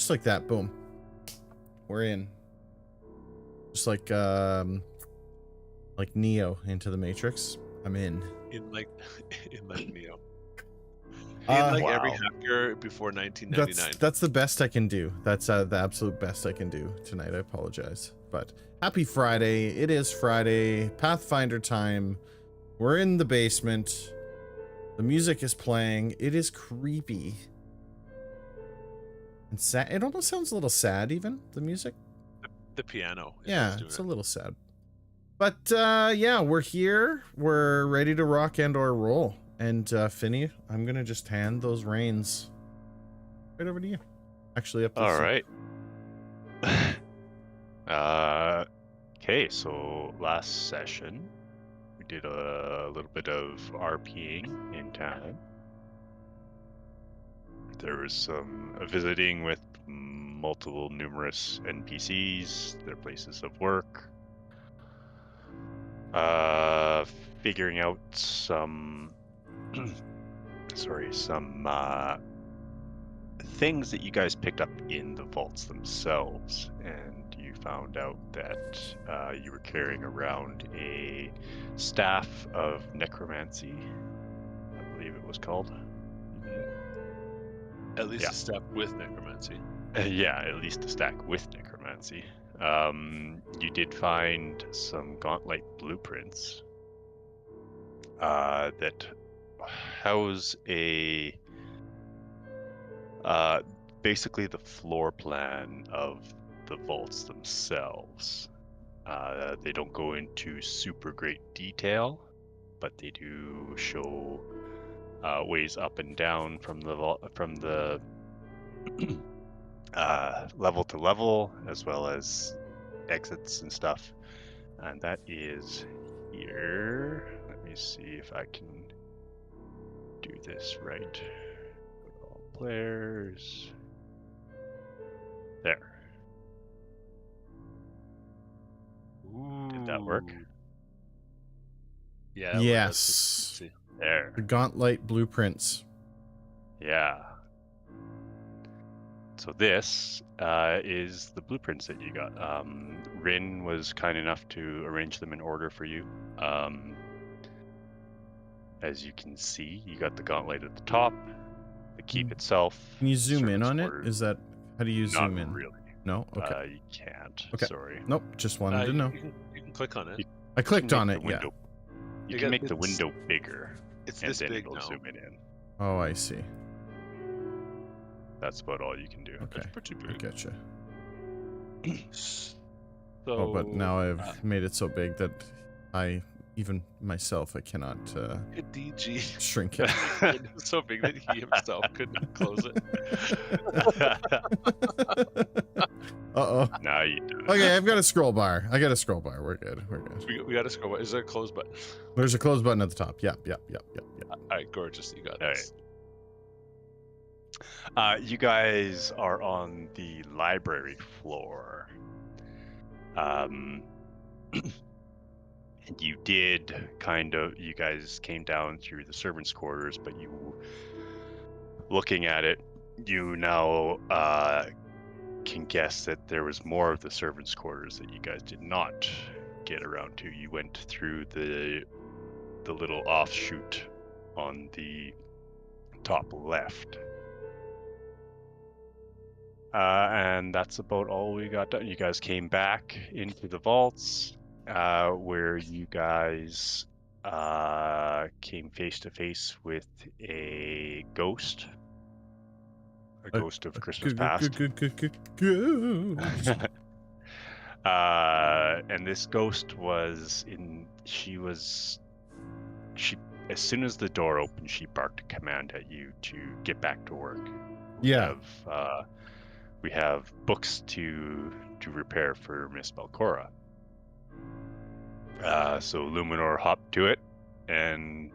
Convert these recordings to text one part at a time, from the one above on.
Just like that. Boom. We're in. Just like Neo into the Matrix. I'm in. In like Neo. Every hacker before 1999. That's the best I can do. That's the absolute best I can do tonight. I apologize, but happy Friday. It is Friday. Pathfinder time. We're in the basement. The music is playing. It is creepy and sad. It almost sounds a little sad, even the music. The piano. Yeah, it's a little sad. But yeah, we're here. We're ready to rock and/or roll. And Finny, I'm gonna just hand those reins right over to you. Actually, up to all right. Okay, so last session we did a little bit of RPing in town. There was some visiting with numerous NPCs, their places of work. Figuring out some things that you guys picked up in the vaults themselves, and you found out that you were carrying around a staff of necromancy, I believe it was called. At least a staff with necromancy. Yeah, at least a stack with necromancy. You did find some gauntlet blueprints that house a basically the floor plan of the vaults themselves. They don't go into super great detail, but they do show ways up and down from the level to level, as well as exits and stuff. And that is here. Let me see if I can do this right. All players. There. Ooh. Did that work? Yeah. Yes. There. The gauntlet blueprints. Yeah. So this is the blueprints that you got. Rin was kind enough to arrange them in order for you. As you can see, you got the gauntlet at the top, the keep itself. Can you zoom in on it? Is that, how do you zoom in? Not really. No? Okay. You can't. Okay. Sorry. Nope, just wanted to know. You can click on it. I clicked on it, yeah. You can make the window bigger. It's and this then big it'll now. zoom it in. Oh, I see. That's about all you can do. Okay, It's pretty I big. getcha. So, Oh, but now I've made it so big that even myself, I cannot DG shrink it. It's so big that he himself couldn't close it. Uh-oh. Now you do it. Okay, I've got a scroll bar. I got a scroll bar. We're good. We're good. We got to scroll button. Is there a close button? There's a close button at the top. Yep. All right, gorgeous. You got All this. You guys are on the library floor. And you did you guys came down through the servants' quarters, but looking at it, you now can guess that there was more of the servants' quarters that you guys did not get around to. You went through the little offshoot on the top left. And that's about all we got done. You guys came back into the vaults, where you guys came face to face with a ghost. A ghost of Christmas past. And this ghost as soon as the door opened, she barked a command at you to get back to work. Yeah. We have books to repair for Miss Belcora. So Luminor hopped to it and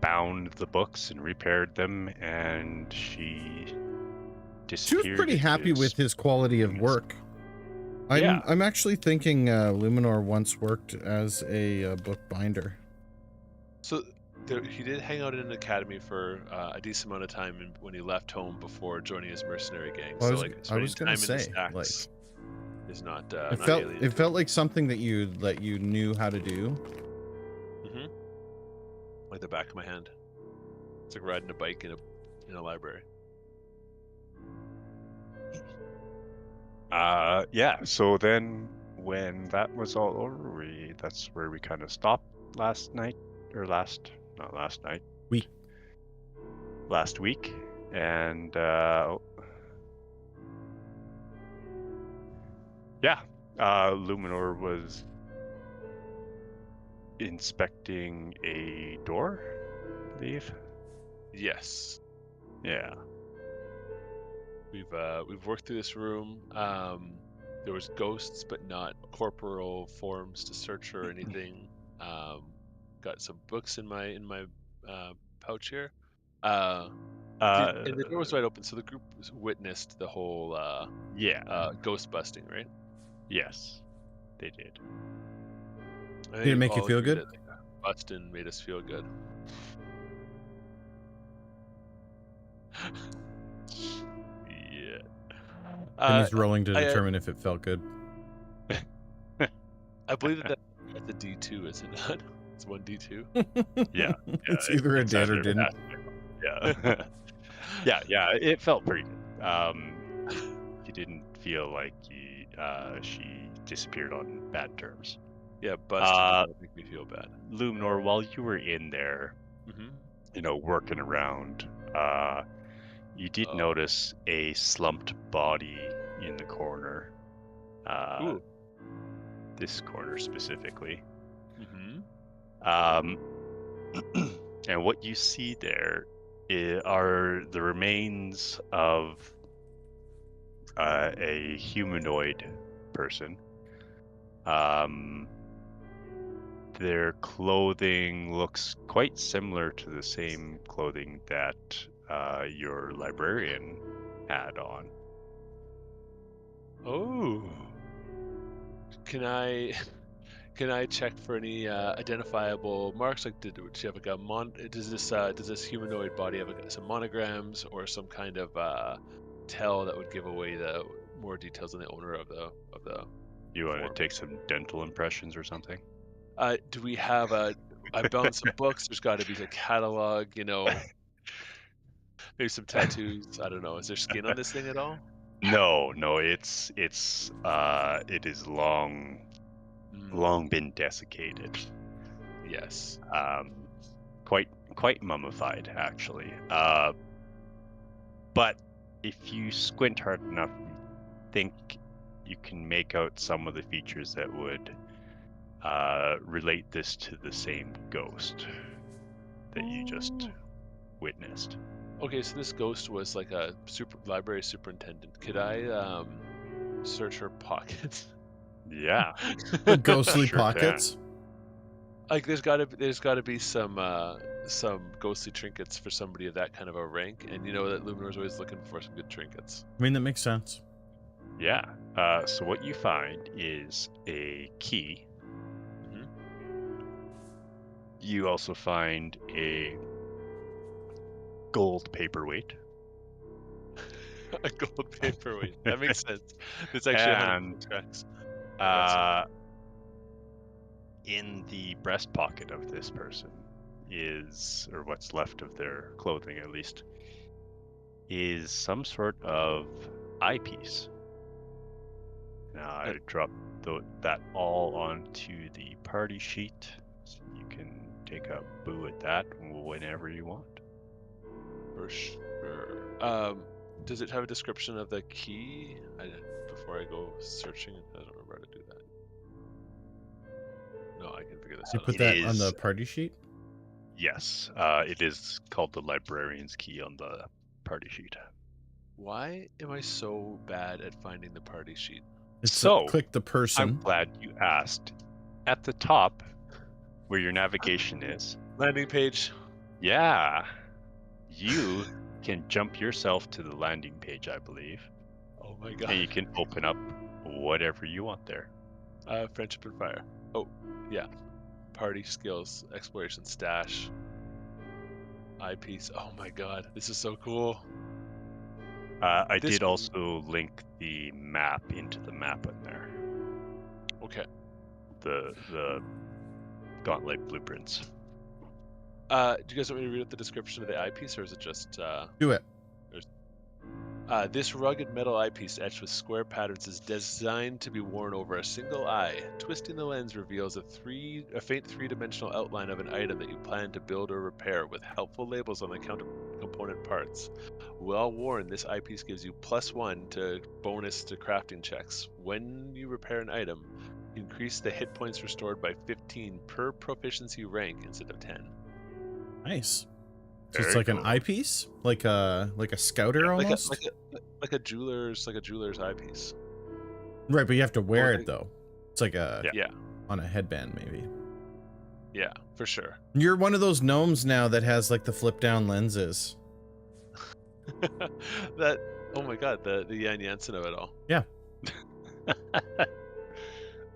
bound the books and repaired them, and she disappeared. She was pretty happy with his quality of work. I'm actually thinking Luminor once worked as a book binder. So he did hang out in an academy for a decent amount of time when he left home before joining his mercenary gang. Well, So I was gonna time in the say, stacks like, is not it not felt alien. it felt like something that you knew how to do. Mm-hmm. Like the back of my hand. It's like riding a bike in a library. Yeah. So then, when that was all over, that's where we kind of stopped last night, or last week, and yeah, Luminor was inspecting a door, I believe. Yes. Yeah. We've worked through this room. There was ghosts, but not corporal forms to search or anything. Got some books in my pouch here. And the door was wide open, so the group witnessed the whole Yeah. ghost busting, right? Yes, they did. I Did it think make you all feel agreed good? that, like, busting made us feel good. Yeah. Finny's rolling to I, determine if it felt good. I believe that's a D2, is it not? It's 1D2. Yeah. It's either a did or either didn't. Yeah. yeah. It felt pretty good. You didn't feel like she disappeared on bad terms. Yeah, busting did make me feel bad. Luminor, while you were in there, Mm-hmm. working around, you did notice a slumped body in the corner. Ooh. This corner specifically. Mm-hmm. And what you see there are the remains of a humanoid person. Their clothing looks quite similar to the same clothing that your librarian had on. Oh. Can I check for any identifiable marks? Like, did she have like a does this humanoid body have some monograms or some kind of tell that would give away the more details on the owner of the You want to form? take some dental impressions or something? Do we have I bound some books. There's got to be a catalog, maybe some tattoos. I don't know. Is there skin on this thing at all? No, it is long been desiccated. Yes. Quite mummified, actually. But if you squint hard enough, you think you can make out some of the features that would relate this to the same ghost that you just witnessed. Okay, so this ghost was like a library superintendent. Could I search her pockets? Yeah. The ghostly Sure pockets. Like, there's gotta be some ghostly trinkets for somebody of that kind of a rank, and you know that Luminor's always looking for some good trinkets. I mean, that makes sense. Yeah. So what you find is a key. Mm-hmm. You also find a gold paperweight. A gold paperweight. That makes sense. It's actually 100 tracks. In the breast pocket of this person or what's left of their clothing at least, is some sort of eyepiece. Now I dropped that all onto the party sheet, so you can take a boo at that whenever you want. For sure. Does it have a description of the key? Before I go searching, I don't remember how to do that. No, I can figure this You out. put that on the party sheet? Yes. It is called the librarian's key on the party sheet. Why am I so bad at finding the party sheet? Click the person. I'm glad you asked. At the top, where your navigation is. Landing page. Yeah. You can jump yourself to the landing page, I believe. Oh my god. And you can open up whatever you want there. Friendship and fire. Oh, yeah. Party skills, exploration, stash. eyepiece. Oh my god, this is so cool. I This- did also link the map into the map in there. Okay. The gauntlet blueprints. Do you guys want me to read out the description of the eyepiece, or is it just Do it. this rugged metal eyepiece etched with square patterns is designed to be worn over a single eye. Twisting the lens reveals a faint three-dimensional outline of an item that you plan to build or repair, with helpful labels on the component parts. While worn, this eyepiece gives you +1 to bonus to crafting checks. When you repair an item, you increase the hit points restored by 15 per proficiency rank instead of 10. Nice. So it's Very like an cool. eyepiece, like a scouter almost. Like a jeweler's eyepiece. Right, but you have to wear like- it though. It's like a Yeah, on a headband maybe. yeah, for sure. You're one of those gnomes now that has like the flip down lenses. That, oh my god, the Jan Jensen of it all.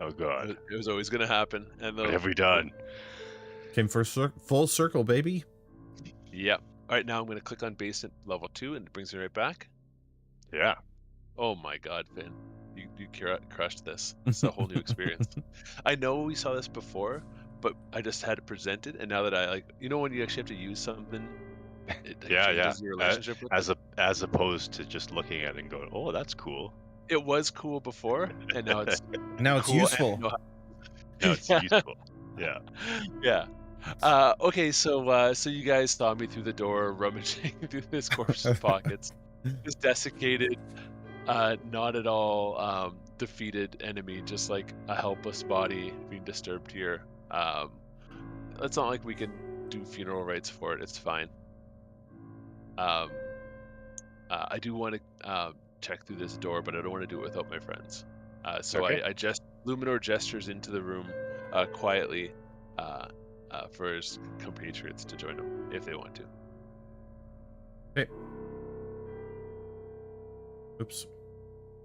Oh god, It was always gonna happen, and what have we done? Came for full circle, baby. Yep. All right, now I'm gonna click on basement level 2, and it brings me right back. Yeah. Oh my god, Finn, you crushed this. It's a whole new experience. I know we saw this before, but I just had it presented, and now that I when you actually have to use something, it changes your relationship with it. As opposed to just looking at it and going, "Oh, that's cool." It was cool before, and now it's Now it's cool, and useful. you know Now it's Yeah. useful. Yeah. Yeah. Okay, so you guys saw me through the door rummaging through this corpse's pockets. This desiccated, not at all defeated enemy, just like a helpless body being disturbed here. It's not like we can do funeral rites for it. It's fine. I do want to check through this door, but I don't want to do it without my friends. So Okay. I Luminor gestures into the room quietly for his compatriots to join him if they want to. Okay. Oops.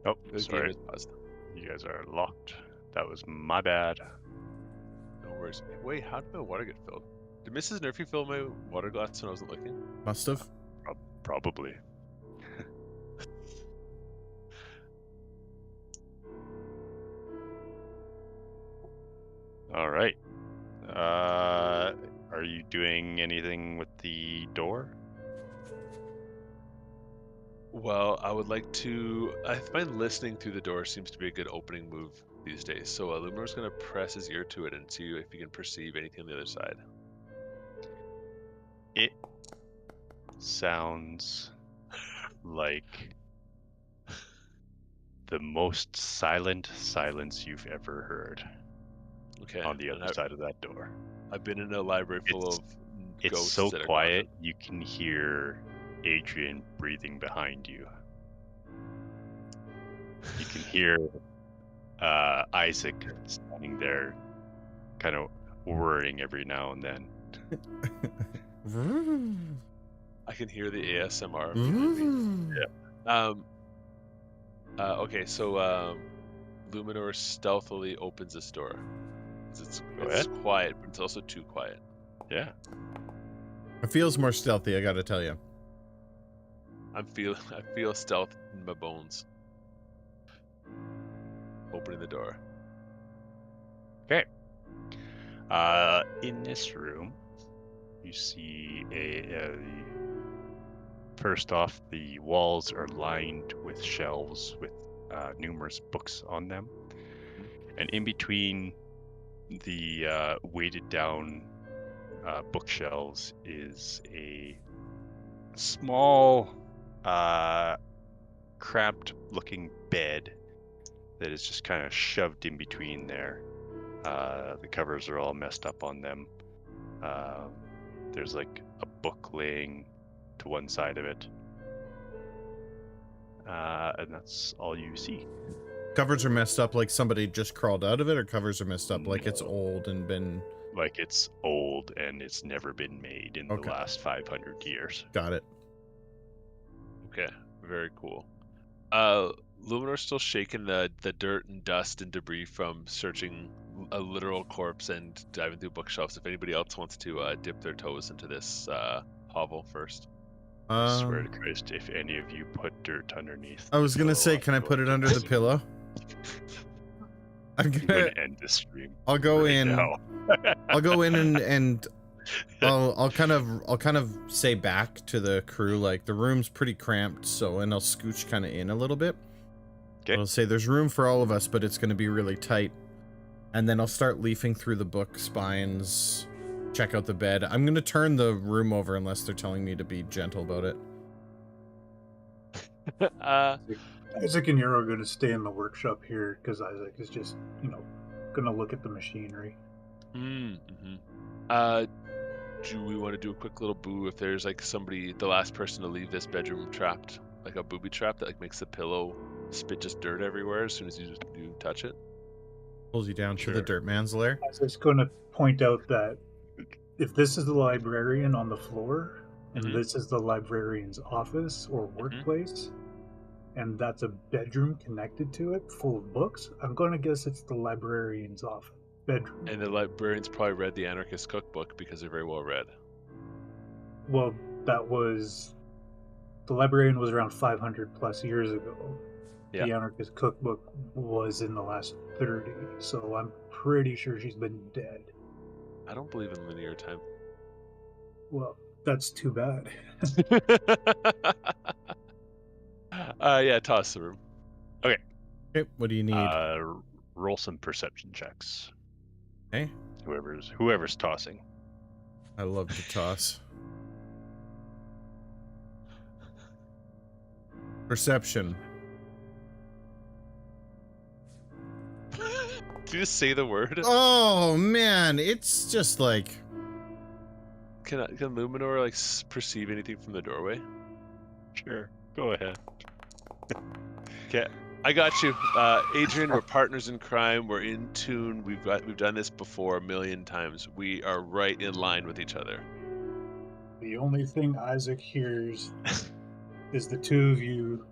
Oh, The sorry. game is paused. You guys are locked. That was my bad. No worries. Wait, how did my water get filled? Did Mrs. Nerfy fill my water glass when I wasn't looking? Must have. Probably. All right. Are you doing anything with the door? Well, I would like to. I find listening through the door seems to be a good opening move these days. So Luminor's going to press his ear to it and see if he can perceive anything on the other side. It sounds like the most silent silence you've ever heard Okay. on the and other side of that door. I've been in a library full of It's ghosts so that are quiet, you can hear Adrian breathing behind you. You can hear Isaac standing there, kind of worrying every now and then. I can hear the ASMR. behind me. Okay, so Luminor stealthily opens this door. 'Cause It's quiet, but it's also too quiet. Yeah. It feels more stealthy, I gotta tell you. I feel stealth in my bones. Opening the door. Okay. In this room, you see first off, the walls are lined with shelves with numerous books on them, and in between the weighted down bookshelves is a small, cramped looking bed that is just kind of shoved in between there. The covers are all messed up on them. There's like a book laying to one side of it. And that's all you see. Covers are messed up like somebody just crawled out of it, or covers are messed up like it's No. old and been... Like it's old and it's never been made in Okay. the last 500 years. Got it. Okay, very cool. Luminor's still shaking the dirt and dust and debris from searching a literal corpse and diving through bookshelves. If anybody else wants to dip their toes into this hovel first. I swear to Christ, if any of you put dirt underneath. I was the gonna pillow, say, I'm can I put it under the pillow? I'm gonna end this stream. I'll go right in. now. I'll go in and I'll kind of say back to the crew, like, the room's pretty cramped, so, and I'll scooch kind of in a little bit. Okay. I'll say there's room for all of us, but it's going to be really tight. And then I'll start leafing through the book spines, check out the bed. I'm going to turn the room over unless they're telling me to be gentle about it. Isaac and Euro are going to stay in the workshop here because Isaac is just, going to look at the machinery. Mm-hmm. Do we want to do a quick little boo if there's like somebody, the last person to leave this bedroom trapped, like a booby trap that like makes the pillow spit just dirt everywhere as soon as you touch it? Pulls you down to the dirt man's lair. Isaac's going to point out that if this is the librarian on the floor, and this is the librarian's office or workplace, and that's a bedroom connected to it full of books, I'm going to guess it's the librarian's office. Bedroom. And the librarians probably read the Anarchist Cookbook because they're very well read. Well, the librarian was around 500 plus years ago. Yeah. The Anarchist Cookbook was in the last 30, so I'm pretty sure she's been dead. I don't believe in linear time. Well, that's too bad. Yeah, toss the room. Okay, what do you need? Roll some perception checks. Okay. Whoever's tossing. I love to toss. Perception. Did you just say the word? Oh man, it's just like. Can Luminor like perceive anything from the doorway? Sure, go ahead. Okay, I got you, Adrian. We're partners in crime. We're in tune. We've done this before a million times. We are right in line with each other. The only thing Isaac hears is the two of you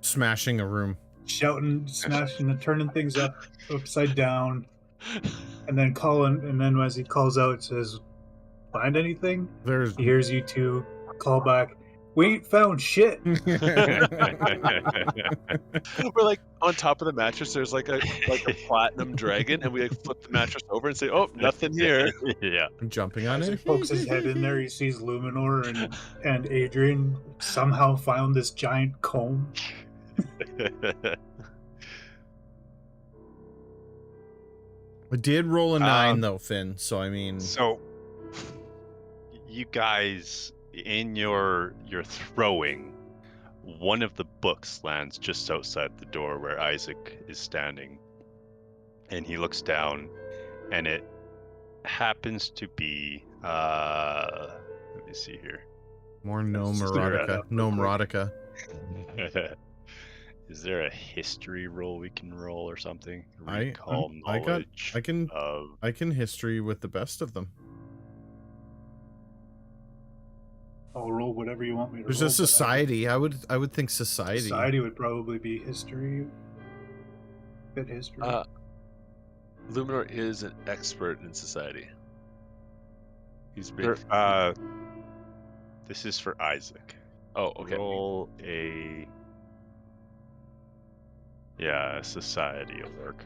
smashing a room, shouting, smashing, and turning things upside down, and then calling. And then as he calls out, says, "Find anything?" He hears you two call back. We ain't found shit. We're like on top of the mattress. There's like a platinum dragon, and we like flip the mattress over and say, "Oh, nothing here." Yeah, I'm jumping on it. He pokes his head in there. He sees Luminor and Adrian somehow found this giant comb. I did roll a 9 though, Finn. So I mean, so you guys. In your throwing, one of the books lands just outside the door where Isaac is standing, and he looks down, and it happens to be let me see here. More gnome erotica. Is there a history roll we can roll or something? I can history with the best of them. I'll roll whatever you want me to There's roll. a society. I would think society. Society would probably be history. Bit history. Luminor is an expert in society. He's been. This is for Isaac. Oh, okay. Roll a. Yeah, society will work.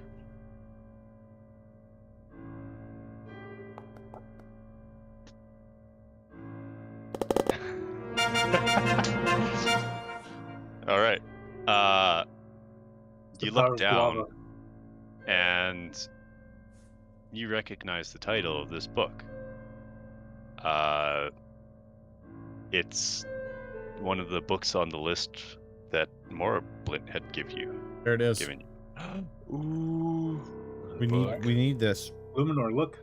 All right. You look down and you recognize the title of this book. It's one of the books on the list that Morblint had given you. There it is. Ooh. We need this. Luminor, look.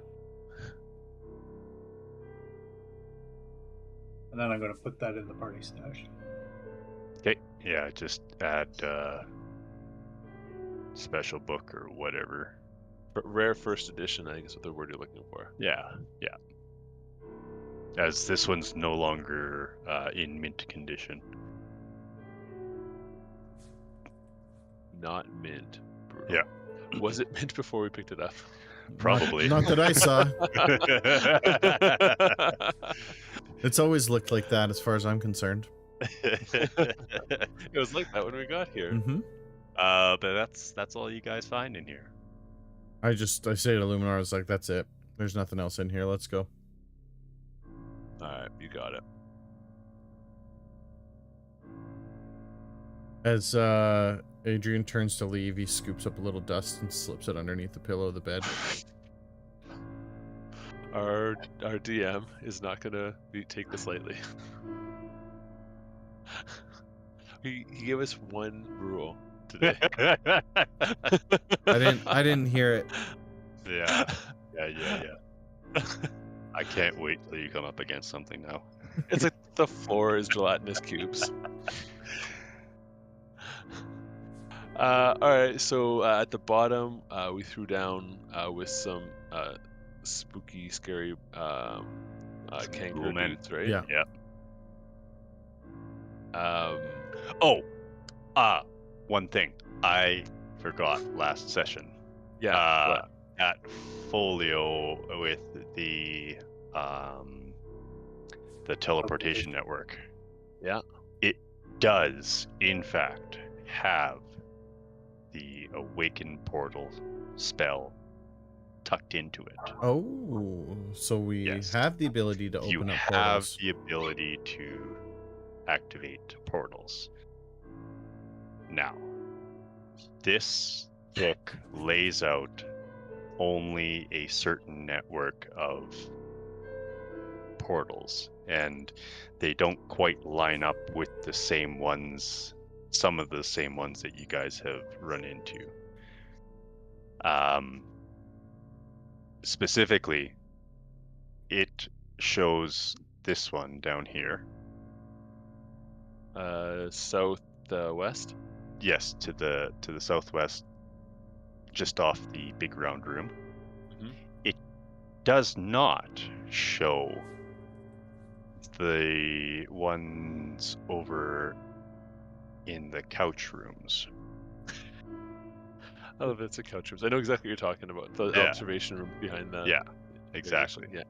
And then I'm going to put that in the party stash. Okay, yeah, just add special book or whatever. Rare first edition, I think is what the word you're looking for. Yeah. As this one's no longer in mint condition. Not mint. Bro. Yeah. Was it mint before we picked it up? Probably. Not that I saw. It's always looked like that as far as I'm concerned. It was like that when we got here. Mm-hmm. But that's all you guys find in here. I say to Luminar, I was like, that's it. There's nothing else in here. Let's go. Alright, you got it. As Adrian turns to leave, he scoops up a little dust and slips it underneath the pillow of the bed. Our DM is not gonna take this lightly. He gave us one rule today. I didn't hear it. Yeah. I can't wait till you come up against something now. It's like the floor is gelatinous cubes. Alright, so at the bottom, we threw down with some spooky, scary kangaroo men. dudes, right? Yeah. One thing I forgot last session. Yeah. At Folio with the teleportation network. Yeah. It does, in fact, have the Awaken Portal spell tucked into it. Oh, so we Yes. have the ability to You open up have portals. the ability to activate portals. Now, this book lays out only a certain network of portals, and they don't quite line up with the same ones, some of the same ones that you guys have run into. Specifically, it shows this one down here. Southwest? Yes, to the southwest, just off the big round room. Mhm. It does not show the ones over in the couch rooms. I love it's a couch rooms. I know exactly what you're talking about. The Yeah. observation room behind that. Yeah, exactly. Yeah.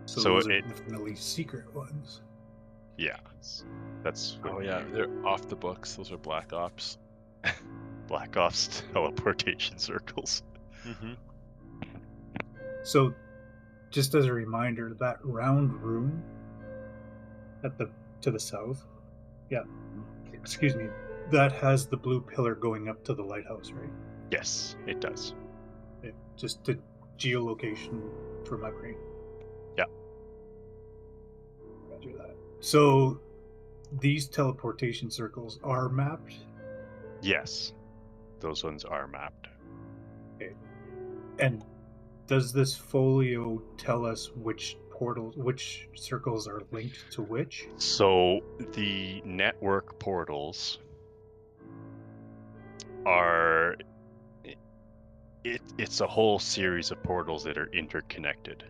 So So those are it- definitely secret ones. Yeah, that's what Oh yeah, they're off the books. Those are Black Ops. Black Ops teleportation circles. Mm-hmm. So, just as a reminder, that round room to the south, excuse me, that has the blue pillar going up to the lighthouse, right? Yes, it does. Yeah, just the geolocation for my brain. Yeah. Roger that. So, these teleportation circles are mapped, Yes, those ones are mapped. and does this folio tell us which circles are linked to which? So the network portals are it's a whole series of portals that are interconnected.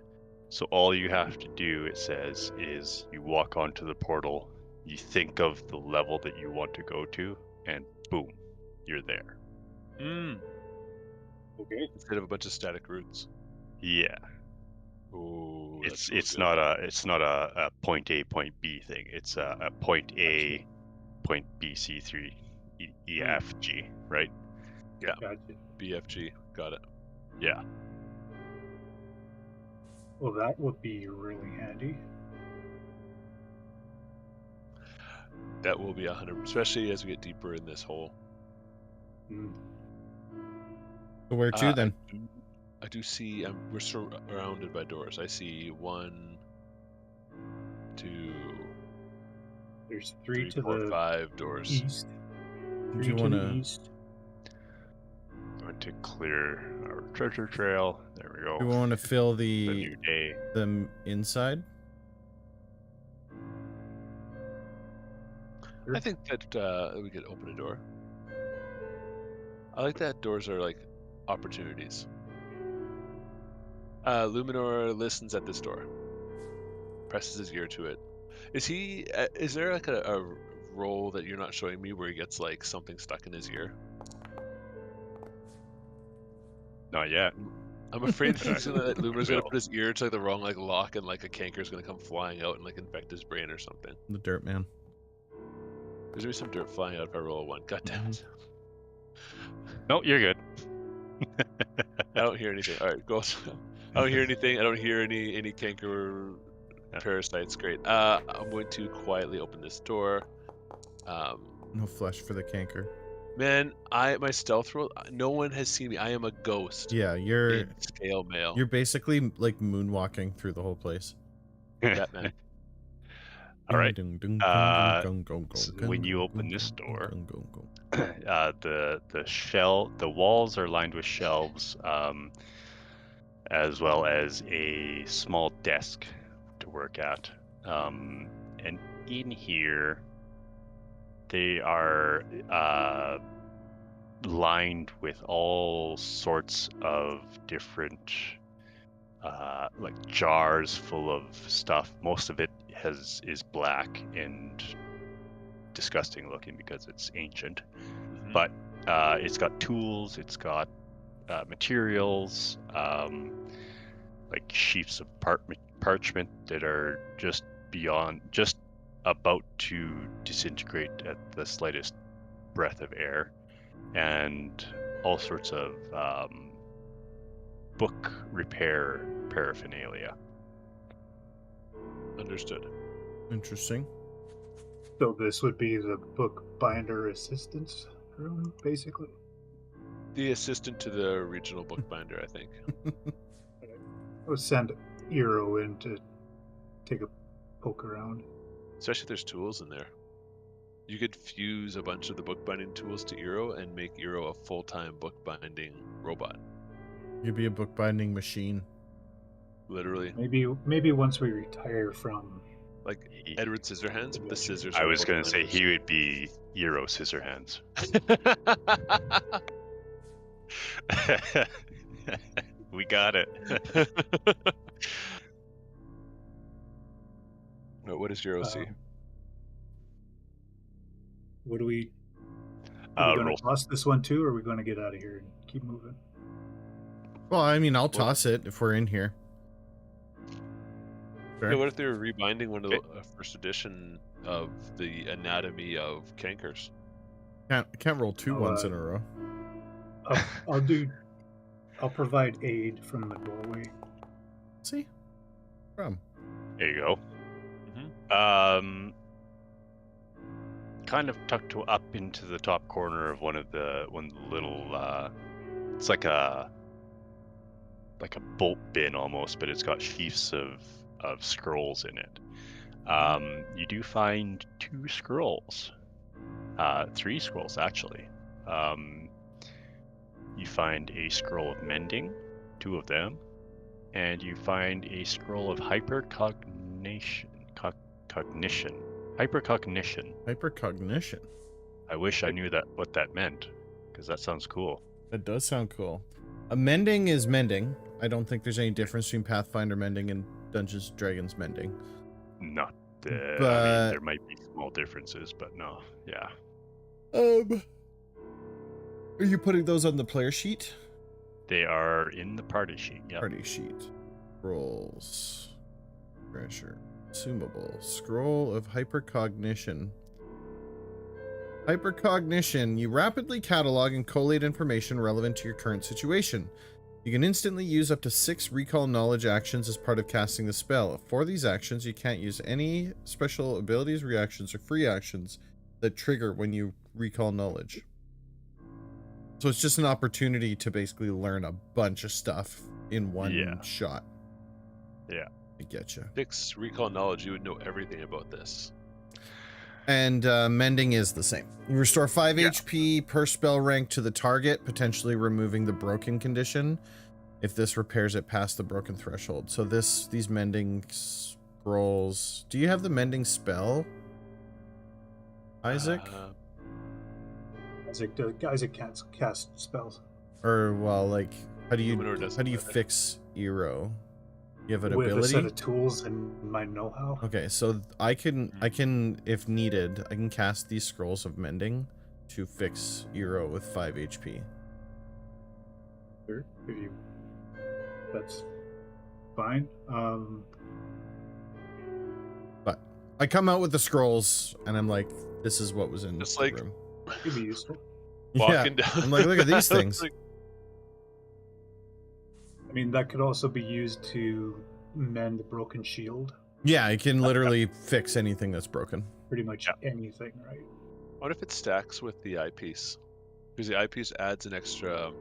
So all you have to do, it says, is you walk onto the portal, you think of the level that you want to go to, and boom, you're there. Okay. Instead of a bunch of static roots. Yeah. Ooh, It's not a point A, point B thing. It's a point A, point B, C, 3, E, F, G, right? Gotcha. BFG. Got it. Yeah. Well, that would be really handy. That will be 100%, especially as we get deeper in this hole. Mm. So where to then? I do see we're surrounded by doors. I see 1, 2, There's three 3, to 4, the 5 doors. east. Do Three you to want the to? east. Going to clear our treasure trail. There we go. Do we want to fill The the new day. them inside? I think that we could open a door. I like that doors are like opportunities. Luminor listens at this door. Presses his ear to it. Is there like a roll that you're not showing me where he gets like something stuck in his ear? Not yet. I'm afraid Lumer's gonna put his ear to like the wrong like lock, and like a canker's gonna come flying out and like infect his brain or something. The dirt man. There's gonna be some dirt flying out if I roll a 1. God damn it. No, you're good. I don't hear anything. All right, go. I don't hear anything. I don't hear any canker parasites. Great. I'm going to quietly open this door. No flesh for the canker. Man, my stealth roll. No one has seen me. I am a ghost. Yeah, you're in scale mail. You're basically like moonwalking through the whole place. Batman. All right. When you open this door, the walls are lined with shelves, as well as a small desk to work at. And in here, they are lined with all sorts of different like jars full of stuff. Most of it is black and disgusting looking because it's ancient. Mm-hmm. But it's got tools, it's got materials, like sheets of parchment that are just about to disintegrate at the slightest breath of air, and all sorts of book repair paraphernalia. Understood. Interesting. So this would be the bookbinder assistance room, basically? The assistant to the regional bookbinder, I think. We'll send Eero in to take a poke around. Especially if there's tools in there. You could fuse a bunch of the bookbinding tools to Eero and make Eero a full-time bookbinding robot. You'd be a bookbinding machine. Literally. Maybe once we retire from... Like Edward Scissorhands with the scissors. I was going to say he would be Eero Scissorhands. We got it. What does Eero see? What do we... Are we going roll. to toss this one too, or are we going to get out of here and keep moving? Well, I mean, I'll toss it if we're in here. Fair. Yeah, what if they were rebinding one of the first edition of the anatomy of cankers? Can't roll two ones in a row. I'll provide aid from the doorway. See? From. There you go. Mm-hmm. Kind of tucked up into the top corner of one of the little it's like a bolt bin almost, but it's got sheafs of scrolls in it. You do find 2 scrolls, 3 scrolls actually. You find a scroll of mending, 2 of them, and you find a scroll of hypercognition. Hypercognition. I wish I knew what that meant, because that sounds cool. That does sound cool. Mending is mending. I don't think there's any difference between Pathfinder mending and Dungeons & Dragons mending. Not But- I mean, there might be small differences, but no, yeah. Are you putting those on the player sheet? They are in the party sheet, yeah. Party sheet. Scrolls. Treasure. Consumable. Scroll of hypercognition. Hypercognition. You rapidly catalog and collate information relevant to your current situation. You can instantly use up to 6 recall knowledge actions as part of casting the spell. For these actions, you can't use any special abilities, reactions, or free actions that trigger when you recall knowledge. So it's just an opportunity to basically learn a bunch of stuff in one shot. Yeah. I get you. 6 recall knowledge, you would know everything about this. And mending is the same. You restore 5 HP per spell rank to the target, potentially removing the broken condition if this repairs it past the broken threshold. So these mending scrolls. Do you have the mending spell, Isaac? Isaac can't cast spells. Or well, like how do you Luminor fix Eero? You have an With ability? a set of tools and my know-how. Okay, so I can, if needed, I can cast these scrolls of mending to fix Eero with 5 HP. Sure. That's fine. But I come out with the scrolls, and I'm like, this is what was in Just the like- room. Could be useful. Walking down. I'm like, look at these things. Like, I mean, that could also be used to mend a broken shield. Yeah, I can literally fix anything that's broken. Pretty much anything, right? what if it stacks with the eyepiece? Because the eyepiece adds an extra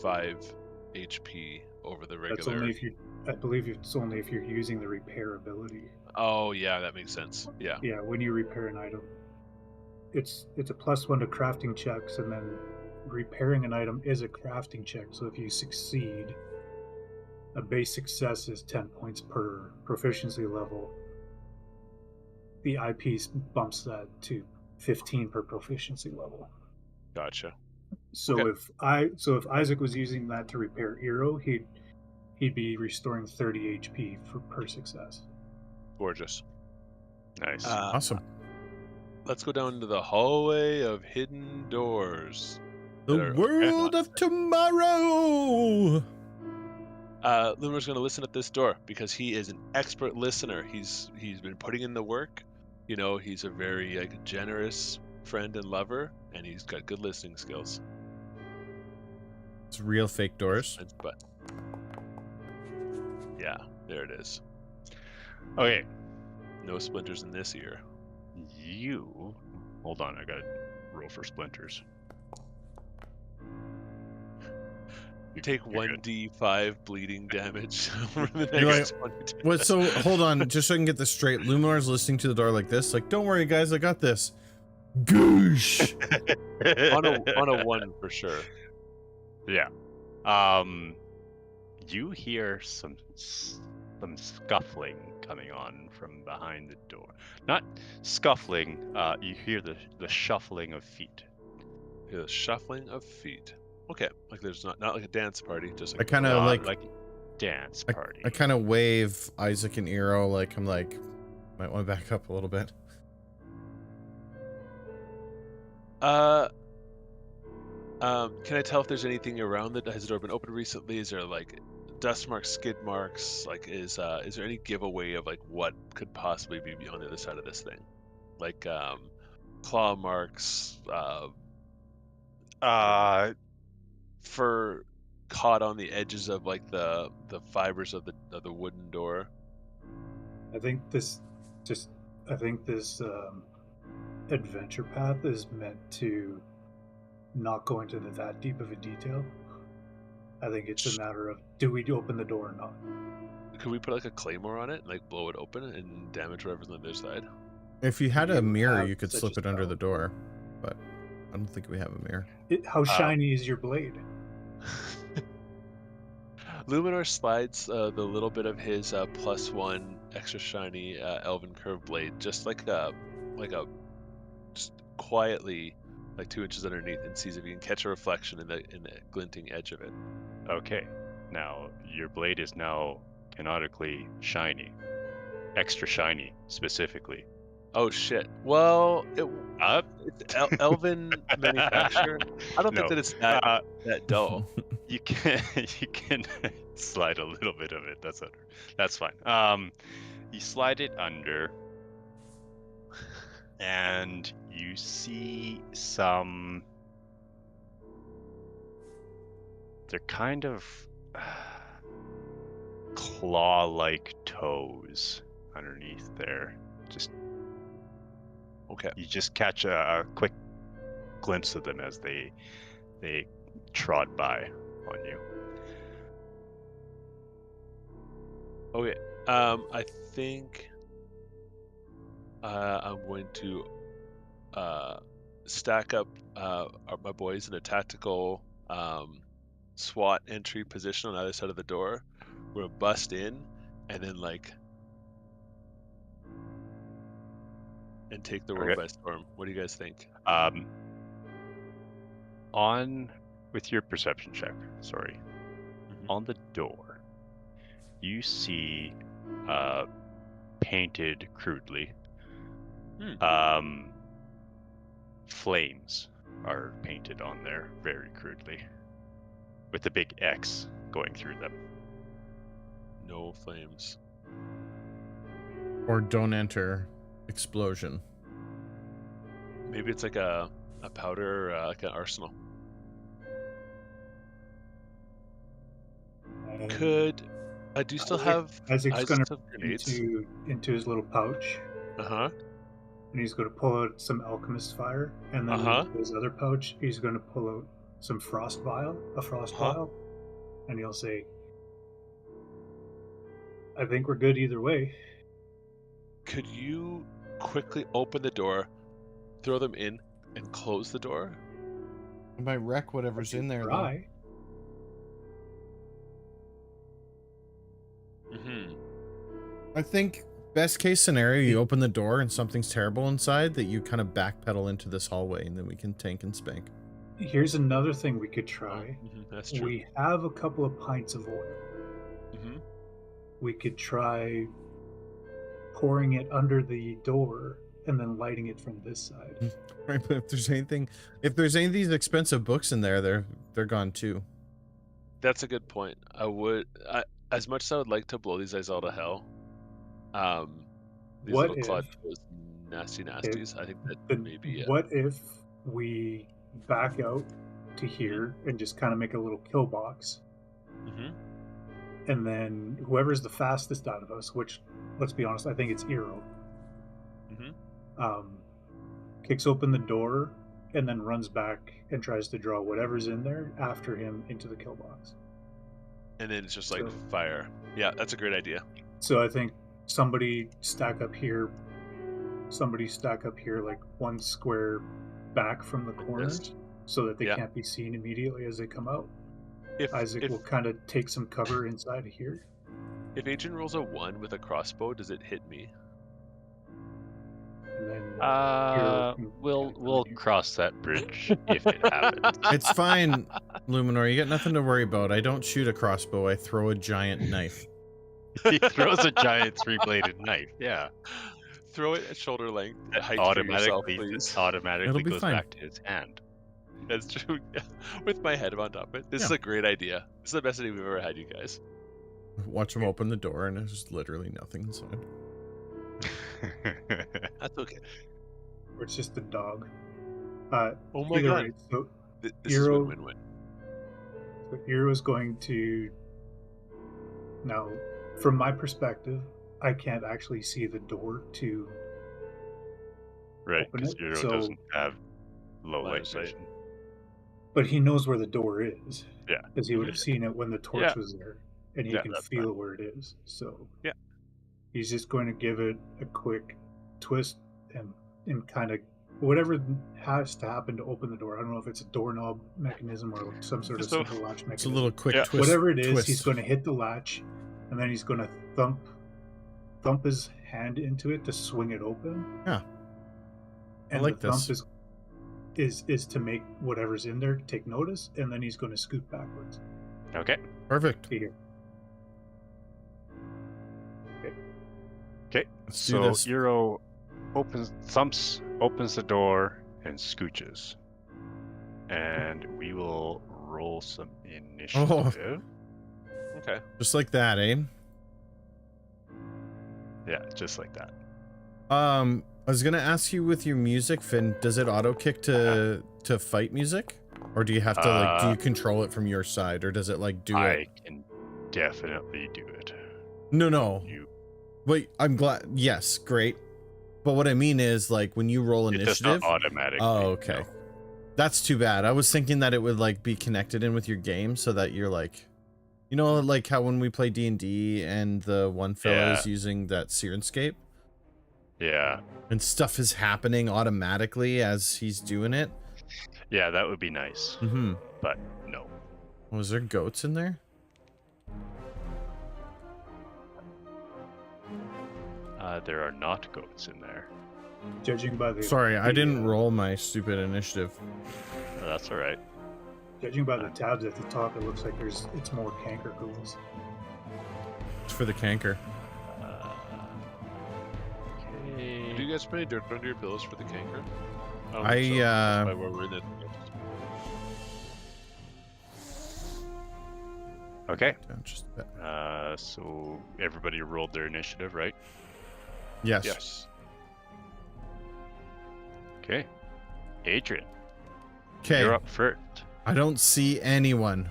5 HP over the That's regular. only if you. I believe it's only if you're using the repair ability. Oh yeah, that makes sense. Yeah. Yeah, when you repair an item, it's a +1 to crafting checks, and then repairing an item is a crafting check. So if you succeed, a base success is 10 points per proficiency level. The eyepiece bumps that to 15 per proficiency level. Gotcha. So Okay. if Isaac was using that to repair Eero, he'd be restoring 30 HP per success. Gorgeous. Nice. Awesome. Let's go down to the hallway of hidden doors. The that are- world of tomorrow. Lumar's going to listen at this door because he is an expert listener. He's been putting in the work. You know, he's a very generous friend and lover, and he's got good listening skills. It's real fake doors. But yeah, there it is. Okay. No splinters in this ear. You. Hold on, I gotta roll for splinters. Take You're good. 1d5 bleeding damage over the You're next 20 What? So hold on, just so I can get this straight. Luminar's listening to the door like this, like, "Don't worry, guys, I got this." Goosh. on a 1 for sure. Yeah. You hear some scuffling coming on from behind the door. Not scuffling. You hear the shuffling of feet. Yeah, the shuffling of feet. Okay, like there's not like a dance party, just I like kind of Not like dance party. I kind of wave Isaac and Eero, like I'm like, might want to back up a little bit. Can I tell if there's anything around it? Has the door been opened recently? Is there like dust marks, skid marks? Like, is there any giveaway of like what could possibly be on the other side of this thing? Like claw marks, fur caught on the edges of like the fibers of the wooden door. I think this adventure path is meant to not go into that deep of a detail. I think it's a matter of, do we open the door or not? Could we put like a claymore on it, and, like blow it open and damage whatever's on the other side? If you had a You mirror, have you could such slip a it under spell. the door, but I don't think we have a mirror. How shiny is your blade? Luminar slides the little bit of his +1 extra shiny elven curve blade just like a just quietly like 2 inches underneath, and sees if you can catch a reflection in the glinting edge of it. Okay. Now your blade is now canonically shiny, extra shiny specifically. Oh shit! Well, it's elven manufacture. I don't think No. that it's that dull. You can slide a little bit of it. That's fine. You slide it under, and you see some. They're kind of claw-like toes underneath there. Just Okay. you just catch a quick glimpse of them as they trod by on you. Okay. I think I'm going to stack up my boys in a tactical SWAT entry position on either side of the door. We're gonna bust in and then and take the world Okay. by storm. What do you guys think? On with your perception check. Sorry. Mhm. On the door, you see painted crudely. Flames are painted on there very crudely, with a big X going through them. no flames. Or don't enter explosion. Maybe it's like a powder, like an arsenal. Could I do still have? Isaac's I going still to have grenades. into his little pouch, Uh-huh. and he's going to pull out some alchemist fire, and then into his other pouch, he's going to pull out some frost vial, and he'll say, "I think we're good either way." Could you quickly open the door, throw them in, and close the door? I might wreck whatever's in there, though. Try. I think best case scenario, you open the door and something's terrible inside, that you kind of backpedal into this hallway, and then we can tank and spank. Here's another thing we could try. That's true. We have a couple of pints of oil. We could try pouring it under the door and then lighting it from this side. Right, but if there's any of these expensive books in there, they're gone too. That's a good point. As much as I would like to blow these guys all to hell, these What little if- clawed toes, nasties, I think that maybe What if we back out to here and just kind of make a little kill box? And then whoever's the fastest out of us, which, let's be honest, I think it's Eero, kicks open the door and then runs back and tries to draw whatever's in there after him into the kill box. And then it's just like fire. Yeah, that's a great idea. So I think somebody stack up here, like one square back from the corners so that they can't be seen immediately as they come out. Isaac will kind of take some cover inside of here. If Agent rolls a 1 with a crossbow, does it hit me? And then we'll cross that bridge if it happens. It's fine, Luminor. You got nothing to worry about. I don't shoot a crossbow. I throw a giant knife. He throws a giant 3-bladed knife. Yeah. Throw it at shoulder length. It Height automatically It'll be goes fine. back to his hand. That's true. With my head on top of it. This is a great idea. This is the best idea we've ever had, you guys. Watch him open the door, and there's literally nothing inside. That's okay. or it's just a dog. Oh my Either god. way, so This is win-win-win. So Eero is going to... Now, from my perspective, I can't actually see the door to... Right, open because it, Eero so- doesn't have low Line light of sight. vision. But he knows where the door is. Yeah. Because he would have seen it when the torch Yeah. was there. And he Yeah, can that's feel where it is. So Yeah. he's just going to give it a quick twist and kind of... Whatever has to happen to open the door. I don't know if it's a doorknob mechanism or some sort of So- simple latch mechanism. It's a little quick Yeah. twist. Whatever it is, twist. he's going to hit the latch, and then he's going to thump his hand into it to swing it open. Yeah. And like the this. thump is to make whatever's in there take notice, and then he's going to scoot backwards. Okay. Perfect. To here. Okay. Let's do So this. Eero opens the door and scooches. And we will roll some initiative. Okay. Just like that, eh? Yeah, just like that. I was gonna ask you with your music, Finn, does it auto kick to fight music? Or do you have to like do you control it from your side, or does it like do I it? can definitely do it. No. You Wait, I'm glad. Yes, great. But what I mean is, like, when you roll It does initiative. not automatically. Oh, okay. no. That's too bad. I was thinking that it would like be connected in with your game, so that you're like, you know, like how when we play D&D and the one fellow is using that Sirenscape Yeah. and stuff is happening automatically as he's doing it. Yeah, that would be nice. Mm-hmm. But no. Was there goats in there? There are not goats in there. Judging by the Sorry, I didn't roll my stupid initiative. That's all right. Judging by the tabs at the top, it looks like it's more canker ghouls. It's for the canker. Do Okay. you guys put any dirt under your pillows for the canker? By where we're in the... Okay. Down just a bit. So everybody rolled their initiative, right? Yes. Yes. Okay. Adrian, Okay. you're up first. I don't see anyone.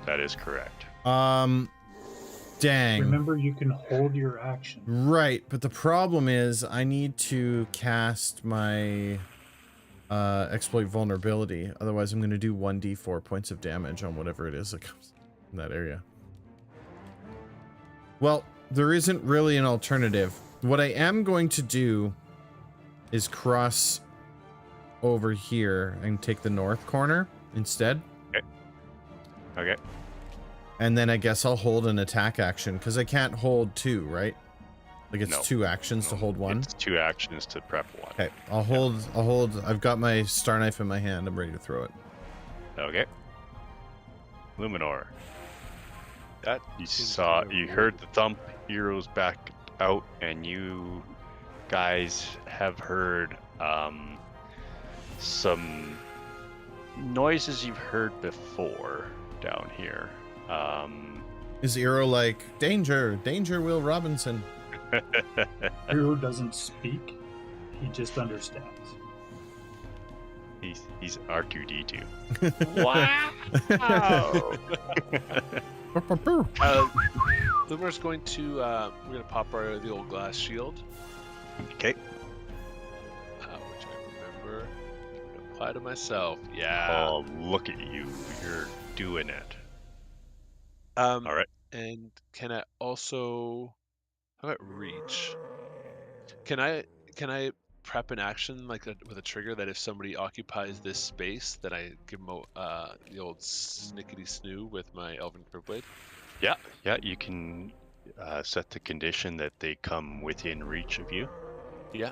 That is correct. Dang. Remember, you can hold your action. Right, but the problem is I need to cast my exploit vulnerability. Otherwise, I'm going to do 1d4 points of damage on whatever it is that comes in that area. Well, there isn't really an alternative. What I am going to do is cross over here and take the north corner instead. Okay. And then I guess I'll hold an attack action, because I can't hold two, right? Like it's No. 2 actions to hold one. It's 2 actions to prep 1. Okay, I'll hold. I've got my star knife in my hand. I'm ready to throw it. Okay. Luminor. That You seems saw, kinda you weird. heard the thump, Heroes back out, and you guys have heard some noises you've heard before down here. Is Eero like, danger, danger, Will Robinson? Hero doesn't speak, he just understands. he's R2D2. Luminor's going to we're gonna pop the old glass shield, Okay. which I remember to apply to myself. Yeah. Oh, look at you. You're doing it. All right. And can I also? How about reach? Can I prep an action like with a trigger that if somebody occupies this space, that I give them the old snickety snoo with my Elven Curveblade? Yeah, you can set the condition that they come within reach of you. Yeah.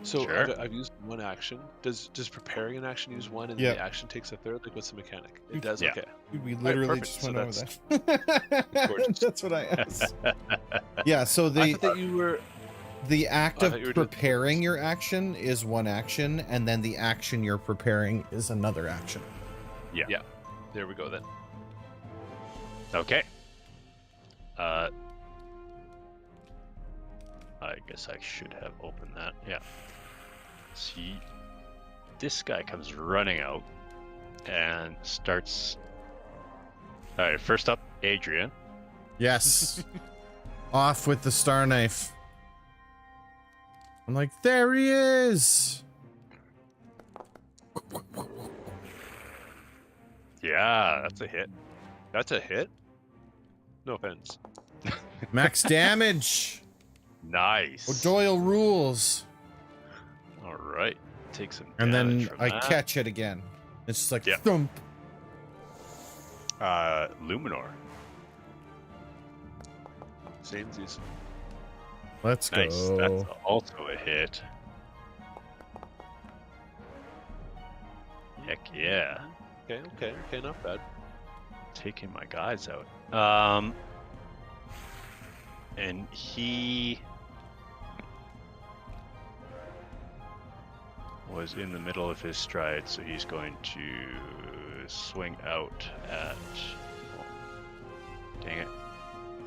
So Sure. I've used one action. Does preparing an action use one and Yeah. the action takes a third? Like what's the mechanic? It does. Yeah. Okay. We literally perfect. just So went over that's that. gorgeous. That's what I asked. Yeah, so I thought that you were. the act I of thought you were doing- preparing your action is one action, and then the action you're preparing is another action. Yeah. There we go then. Okay. I guess I should have opened that. Yeah. See, this guy comes running out and starts. All right. First up, Adrian. Yes. Off with the star knife. I'm like, there he is. Yeah, that's a hit. That's a hit. No offense. Max damage. Nice. O'Doyle rules. All right. Take some And damage then from I that. catch it again. It's just like Yeah. thump. Luminor. Samesies. Let's Nice. go. That's also a hit. Heck yeah. Okay. Not bad. Taking my guys out. And he was in the middle of his stride, so he's going to swing out at. Oh, dang it!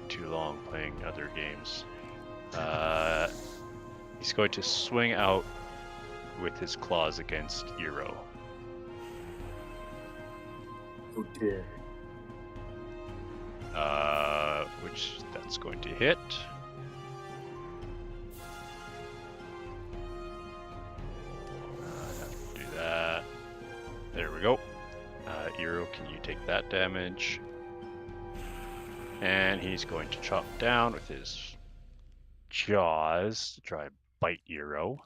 Too long playing other games. He's going to swing out with his claws against Eero. Oh dear. Which that's going to hit. Do that. There we go. Eero, can you take that damage? And he's going to chop down with his jaws to try and bite Eero,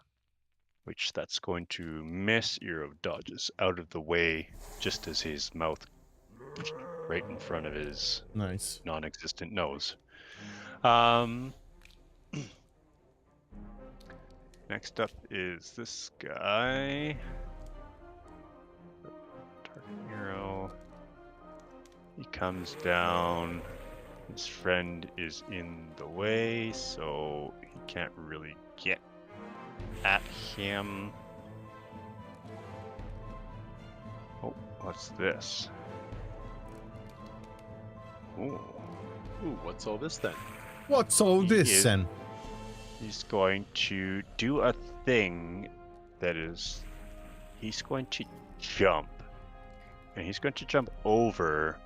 which that's going to miss. Eero dodges out of the way just as his mouth right in front of his Nice. non-existent nose. Next up is this guy. Target hero. He comes down. His friend is in the way, so he can't really get at him. Oh, what's this? Ooh. Ooh, what's all this then? What's all He this is- then? He's going to do a thing that is. He's going to jump. And he's going to jump over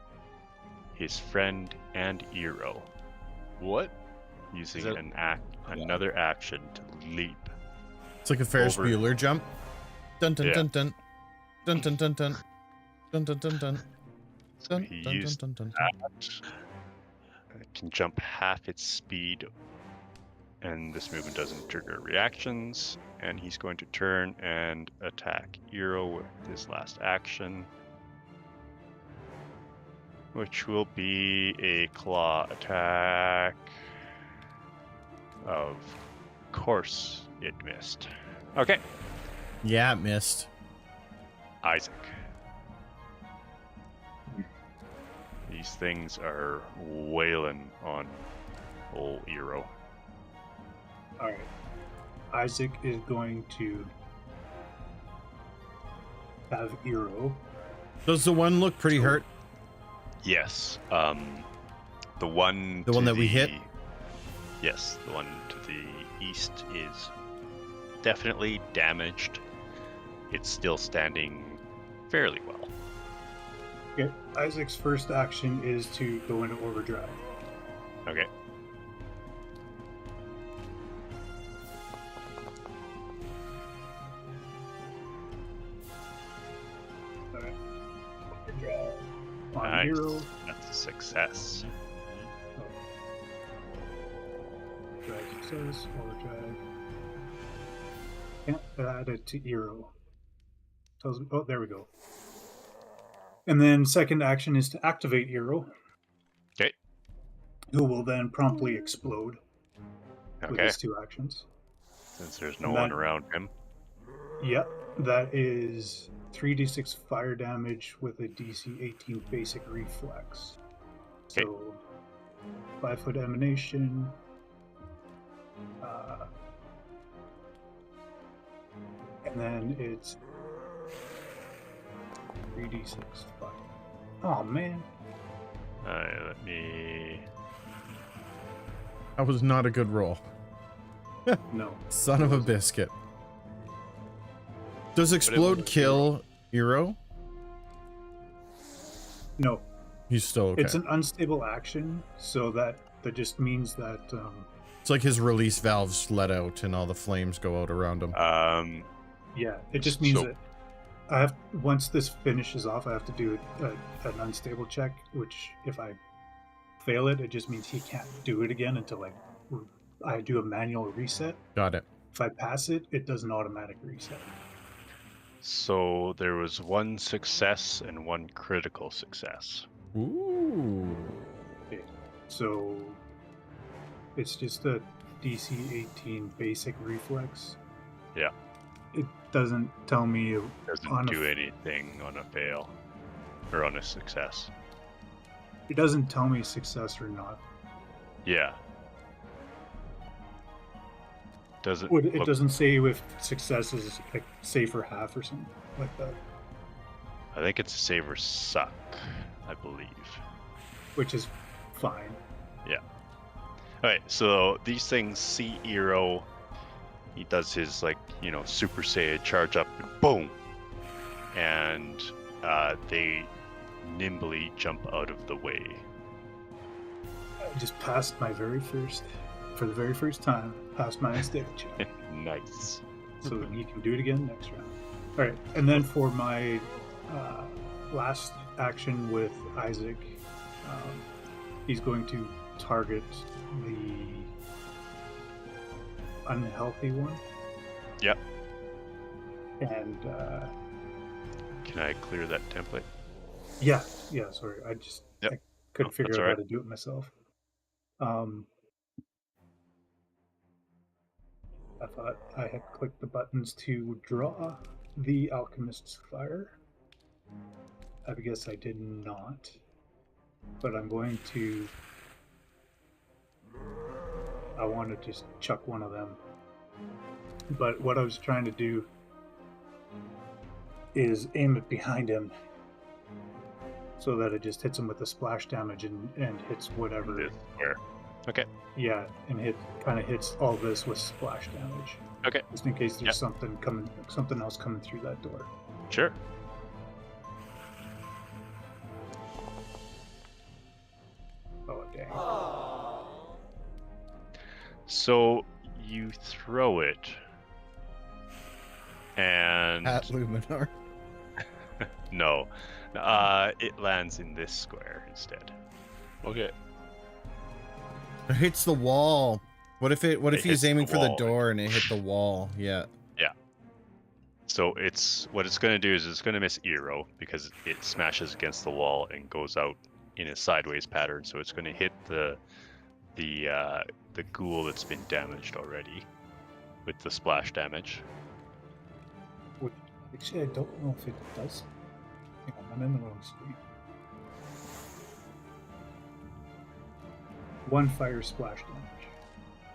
his friend and Eero, What? using that- another action to leap. It's like a Ferris Over. Bueller jump. Dun dun Yeah. dun dun. Dun dun dun dun. Dun dun dun dun. So Dun he dun used dun dun dun. that. It can jump half its speed, and this movement doesn't trigger reactions. And he's going to turn and attack Eero with his last action, which will be a claw attack. Of course, it missed. Okay, Yeah, it missed. Isaac. These things are wailing on old Eero. All right. Isaac is going to have Eero. Does the one look pretty hurt? Yes. The one. The one that we hit? Yes, the one to the east is definitely damaged. It's still standing fairly well. Okay. Isaac's first action is to go into overdrive. Okay. All right. Overdrive on Nice. Eero. That's a success. Drive success, overdrive. Can't add it to Eero. Tells me, oh, there we go. And then second action is to activate Eero, Okay. who will then promptly explode with Okay. his two actions. Since there's no And one that- around him. Yep, that is 3d6 fire damage with a DC 18 basic reflex. So 5-foot emanation. And then it's 3d6 fire. Oh man. Let me. That was not a good roll. No. Son of a biscuit. Does explode was kill Eero? No. He's still okay. It's an unstable action, so that just means that It's like his release valves let out and all the flames go out around him. yeah, it just means So- that I have, once this finishes off, I have to do an unstable check, which if I fail it, it just means he can't do it again until I do a manual reset. Got it. If I pass it, it does an automatic reset. So there was one success and one critical success. Ooh. So it's just a DC 18 basic reflex. Yeah. It doesn't tell me on Doesn't a do anything on a fail or on a success. It doesn't tell me success or not. Yeah. Doesn't. It look- doesn't say if success is like say for half or something like that, I think it's save or suck, I believe. which is fine. Alright, so these things see Eero. He does his, Super Saiyan charge up and boom! And they nimbly jump out of the way. I just passed my for the very first time, passed my unstable check. Nice. So you can do it again next round. All right, and then for my last action with Isaac, he's going to target the unhealthy one. Yep. And Can I clear that template? yeah, sorry, I Yep. I couldn't No, figure that's out all how right. to do it myself. I thought I had clicked the buttons to draw the Alchemist's Fire. I guess I did not. But I'm going to... I want to just chuck one of them. But what I was trying to do is aim it behind him so that it just hits him with the splash damage and hits whatever. This square. Okay. Yeah, and kind of hits all this with splash damage. Okay. Just in case there's something else coming through that door. Sure. Oh dang! So you throw it, and At Luminar. no, it lands in this square instead. Okay. It hits the wall. What if It he's hits aiming the for the wall. door and it hit the wall? Yeah. So what it's going to do is it's going to miss Eero because it smashes against the wall and goes out in a sideways pattern. So it's going to hit the ghoul that's been damaged already with the splash damage. Actually, I don't know if it does. Hang on, I'm in the wrong screen. One fire splash damage.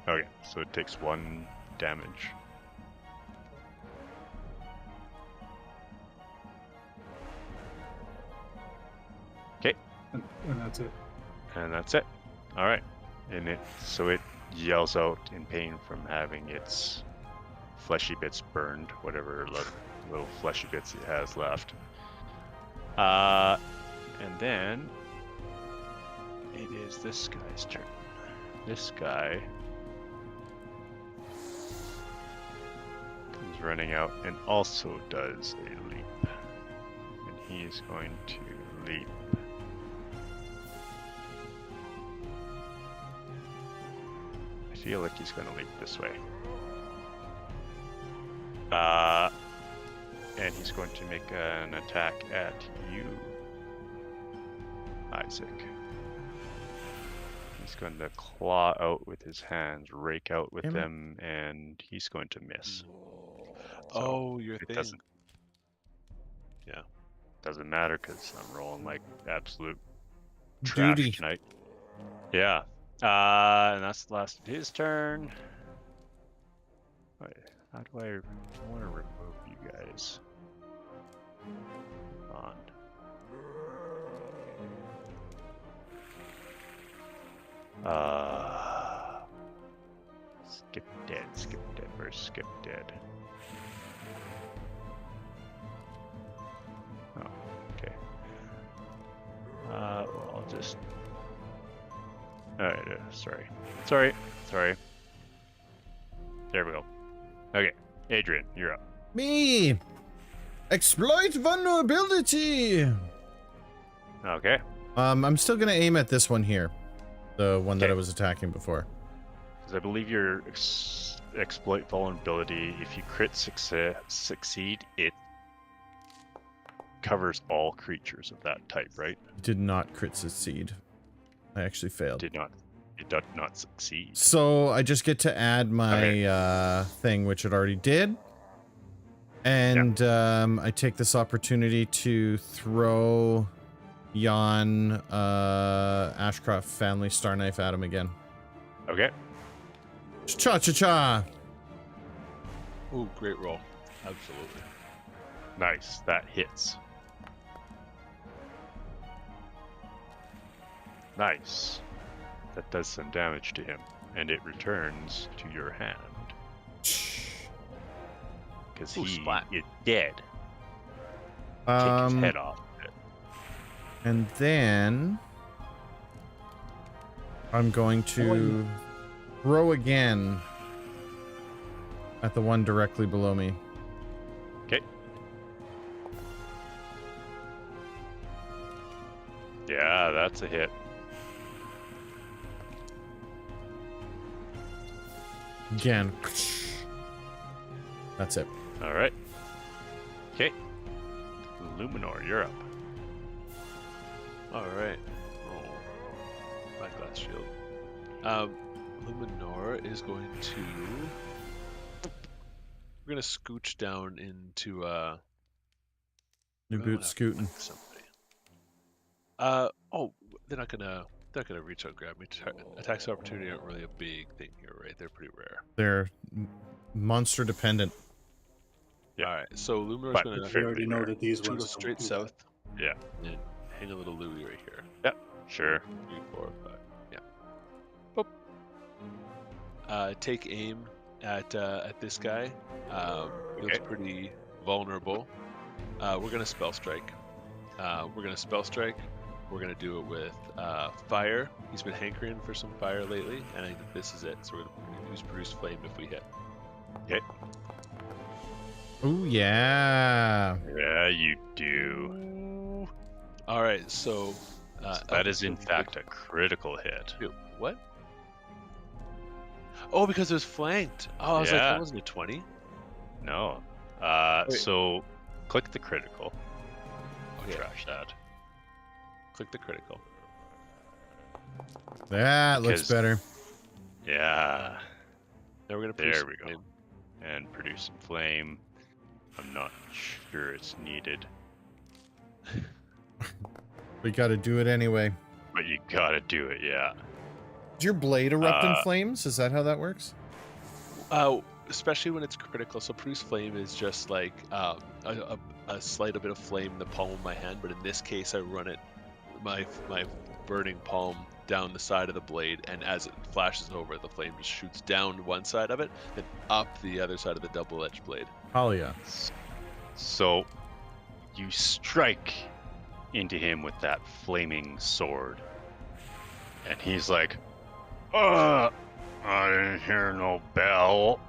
Okay, so it takes 1 damage. And that's it. And that's it. All right. And it yells out in pain from having its fleshy bits burned, whatever little fleshy bits it has left. And then it is this guy's turn. This guy comes running out and also does a leap. And he is going to leap. I feel like he's going to leap this way. And he's going to make an attack at you, Isaac. He's going to claw out with his hands, rake out with them, and he's going to miss. Oh, your it thing. Doesn't matter because I'm rolling like absolute trash Duty. tonight. Yeah. And that's the last of his turn. Wait, how do I want to remove you guys? On. Skip dead. Where's skip dead? Oh, okay. Well, I'll just. Alright, sorry. There we go. Okay, Adrian, you're up. Me! Exploit vulnerability! Okay. I'm still gonna aim at this one here. The one that Okay. I was attacking before. Because I believe your exploit vulnerability, if you crit succeed, it covers all creatures of that type, right? Did not crit succeed. I actually failed. It did not succeed. So I just get to add my thing, which it already did. And I take this opportunity to throw Jan Ashcroft family star knife at him again. Okay. Cha-cha-cha! Ooh, great roll. Absolutely. Nice. That hits. Nice. That does some damage to him. And it returns to your hand. Because Ooh, he splat. is dead. Take his head off. And then I'm going to throw again at the one directly below me. Okay. Yeah, that's a hit. Again. That's it. All right. Okay. Luminor, you're up. All right. Oh, my glass shield. Luminor is going to. We're gonna scooch down into New boot scooting. somebody. Oh, they're not gonna reach out and grab me. Attacks of opportunity aren't really a big thing here, right? They're pretty rare. They're monster dependent. Yeah. All right, so Luminor's But gonna We already know that these go ones straight don't do that. south. Yeah. And hang a little Louis right here. Yep, sure. 3, 4, 5. Yeah. Boop. Take aim at this guy. He looks pretty vulnerable. We're gonna spell strike. We're gonna do it with fire. He's been hankering for some fire lately, and I think this is it. So we're gonna use produce flame if we hit. Okay. Oh yeah. Yeah, you do. All right, so That is in fact a critical hit. Wait, what? Oh, because it was flanked. Oh, I was like, Yeah. that wasn't a 20. No. Wait. So click the critical. Okay. Trash that. Click the critical. That looks Because- better. Yeah. Now we're gonna There produce we go. flame. And produce some flame. I'm not sure it's needed, We got to do it anyway. but you gotta do it, yeah. Does your blade erupt in Uh, flames? Is that how that works? Especially when it's critical. So produce flame is just like a slight bit of flame in the palm of my hand, but in this case, I run it my burning palm down the side of the blade, and as it flashes over, the flame just shoots down one side of it, then up the other side of the double-edged blade. Oh yeah. So you strike into him with that flaming sword, and he's like, I didn't hear no bell.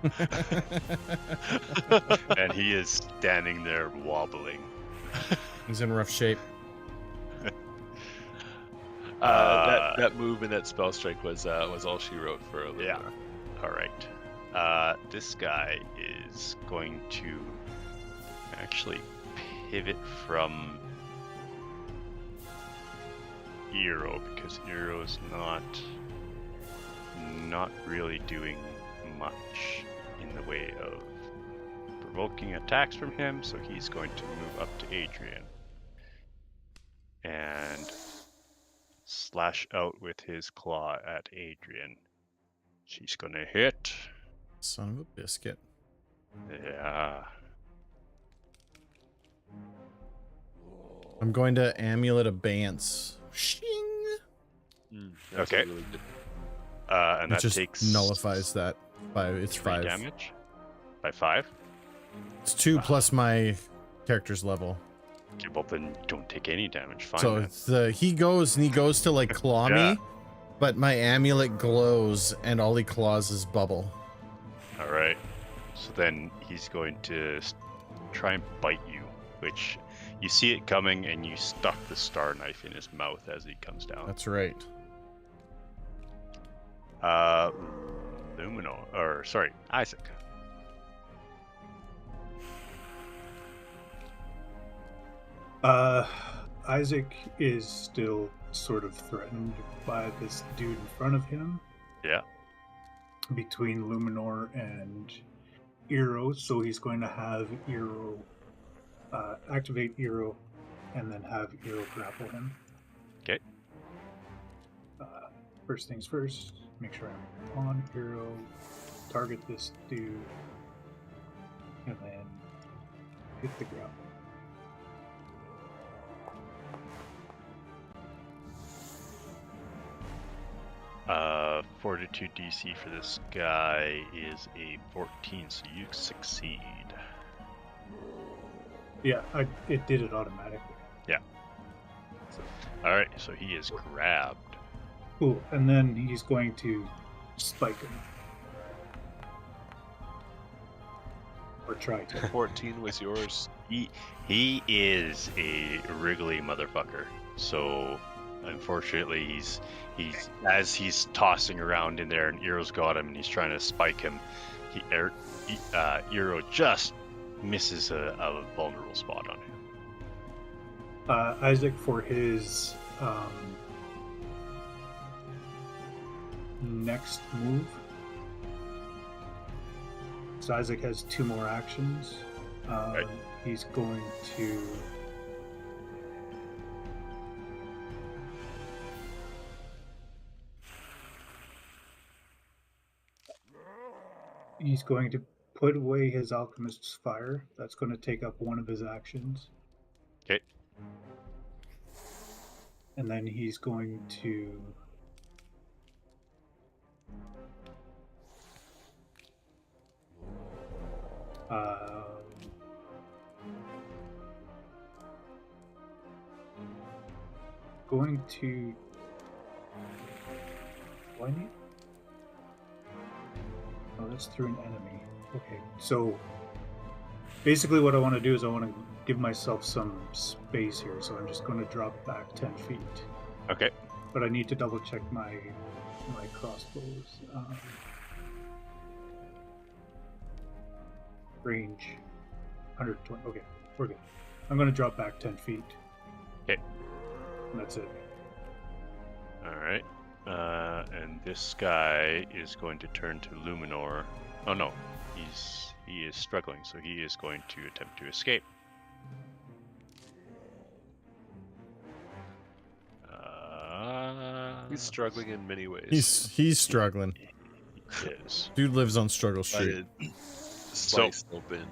And he is standing there wobbling. He's in rough shape. That move and that spell strike was all she wrote for a little Yeah. bit. All right. This guy is going to actually pivot from Eero, because Eero's not really doing much in the way of provoking attacks from him, so he's going to move up to Adrian and slash out with his claw at Adrian. She's gonna hit. Son of a biscuit. Yeah. I'm going to Amulet Abeyance. Shing! That's Okay. really good. And It that just takes nullifies that by it's 3 5. damage. By 5? It's 2 plus my character's level. Okay, well then don't take any damage. Fine. So then. it's he goes to like claw Yeah. me, but my amulet glows and all he claws is bubble. All right. So then he's going to try and bite you, which you see it coming, and you stuck the star knife in his mouth as he comes down. That's right. Isaac. Isaac is still sort of threatened by this dude in front of him. Yeah. Between Luminor and Eero, so he's going to have Eero activate Eero and then have Eero grapple him. Okay. First things first, make sure I'm on Eero, target this dude, and then hit the grapple. Fortitude DC for this guy is a 14, so you succeed. Yeah, it did it automatically. Yeah. So, All right, so he is grabbed. cool, and then he's going to spike him. Or try to. 14 was yours. He is a wriggly motherfucker. So unfortunately, he's as he's tossing around in there, and Eero's got him, and he's trying to spike him. Eero just misses a vulnerable spot on him. Isaac, for his next move. So Isaac has 2 more actions. Right. He's going to put away his alchemist's fire. That's going to take up one of his actions. Okay. And then he's going to do I need? Oh, that's through an enemy. Okay, so basically what I want to do is I want to give myself some space here, so I'm just going to drop back 10 feet. Okay. But I need to double check my crossbows. Range 120. Okay, we're good. I'm going to drop back 10 feet. Okay. And that's it. All right. And this guy is going to turn to Luminor. Oh no, he is struggling, so he is going to attempt to escape. He's struggling in many ways. He's struggling. He is. Dude lives on Struggle Street. Sliced open.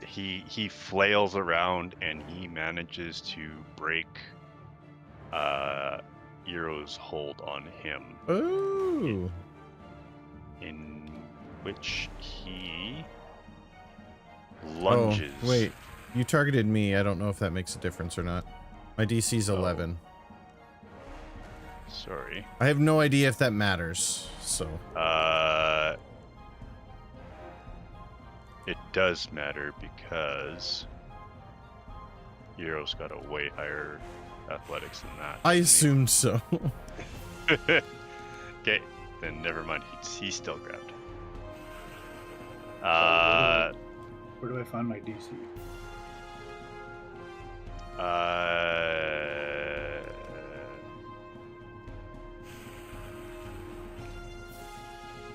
He flails around and he manages to break Eero's hold on him. Oh. In which he lunges. Oh, wait. You targeted me. I don't know if that makes a difference or not. My DC's 11. Sorry. I have no idea if that matters, so. It does matter because Eero's got a way higher athletics than that. I assumed so. Okay, then never mind. He's still grabbed. Where do I find my DC?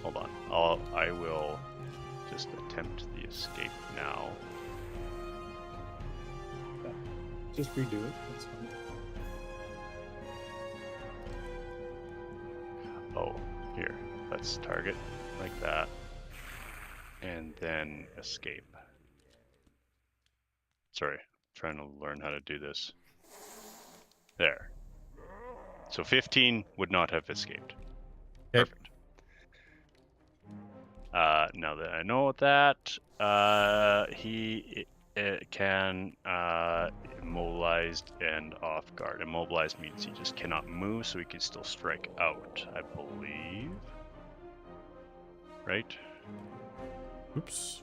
Hold on. I will just attempt the escape now. Just redo it. That's fine. Oh, here. Let's target like that. And then escape. Sorry, trying to learn how to do this. There. So 15 would not have escaped. Okay. Perfect. Now that I know that, he can immobilized and off guard. Immobilized means he just cannot move, so he can still strike out, I believe. Right? Oops.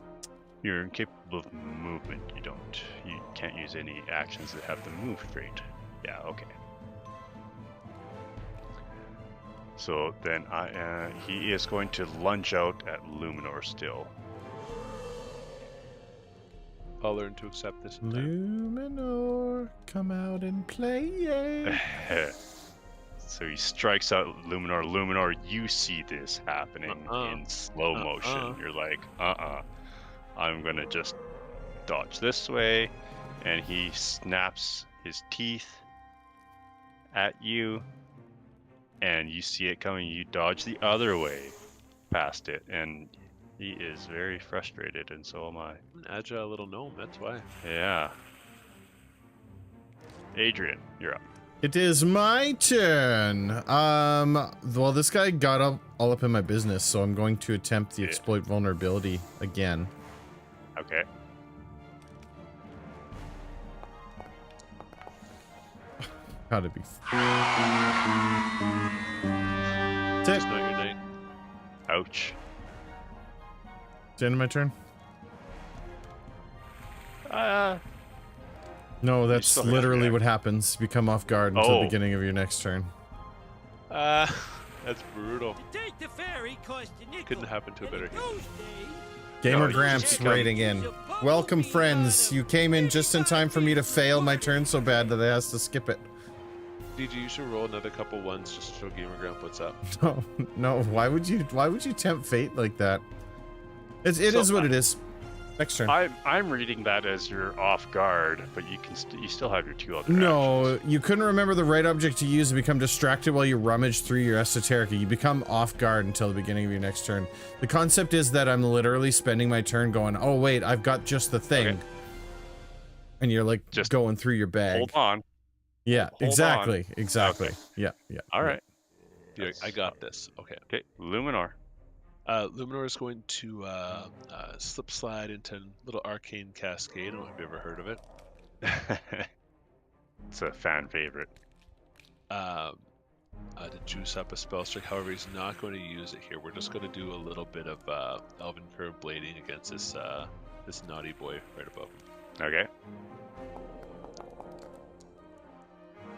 You're incapable of movement. You can't use any actions that have the move trait. Yeah, okay. So then he is going to lunge out at Luminor still. I'll learn to accept this in time. Luminor, come out and play. So he strikes out Luminor. Luminor, you see this happening in slow motion. You're like, I'm gonna just dodge this way. And he snaps his teeth at you. And you see it coming. You dodge the other way past it. And he is very frustrated, and so am I. An agile little gnome, that's why. Yeah. Adrian, you're up. It is my turn. Well, this guy got all up in my business, so I'm going to attempt the exploit vulnerability again. Okay. Gotta be. It's not your night. Ouch. It's the end of my turn? No, that's still literally react. what happens. You become off guard until the beginning of your next turn. That's brutal. Take the ferry cost a nickel. Couldn't happen to a better human. Gamer you Gramps just rating in. Welcome, friends. You came in just in time for me to fail my turn so bad that I has to skip it. DJ, you should roll another couple ones just to show Gamer Grump what's up. No. Why would you tempt fate like that? It is what it is. Next turn. I'm reading that as you're off guard, but you can you still have your two other No, actions. you couldn't remember the right object to use and become distracted while you rummage through your esoterica. You become off guard until the beginning of your next turn. The concept is that I'm literally spending my turn going, oh wait, I've got just the thing. Okay. And you're like Just going through your bag. Hold on. Yeah, Hold exactly. Exactly. Okay. Yeah, yeah. All right. You're like, I got this. Okay. Okay, Luminor. Luminor is going to slip slide into little arcane cascade. I don't know if you've ever heard of it. It's a fan favorite. To juice up a spell strike. However, he's not going to use it here. We're just going to do a little bit of Elven Curve blading against this this naughty boy right above him. Okay.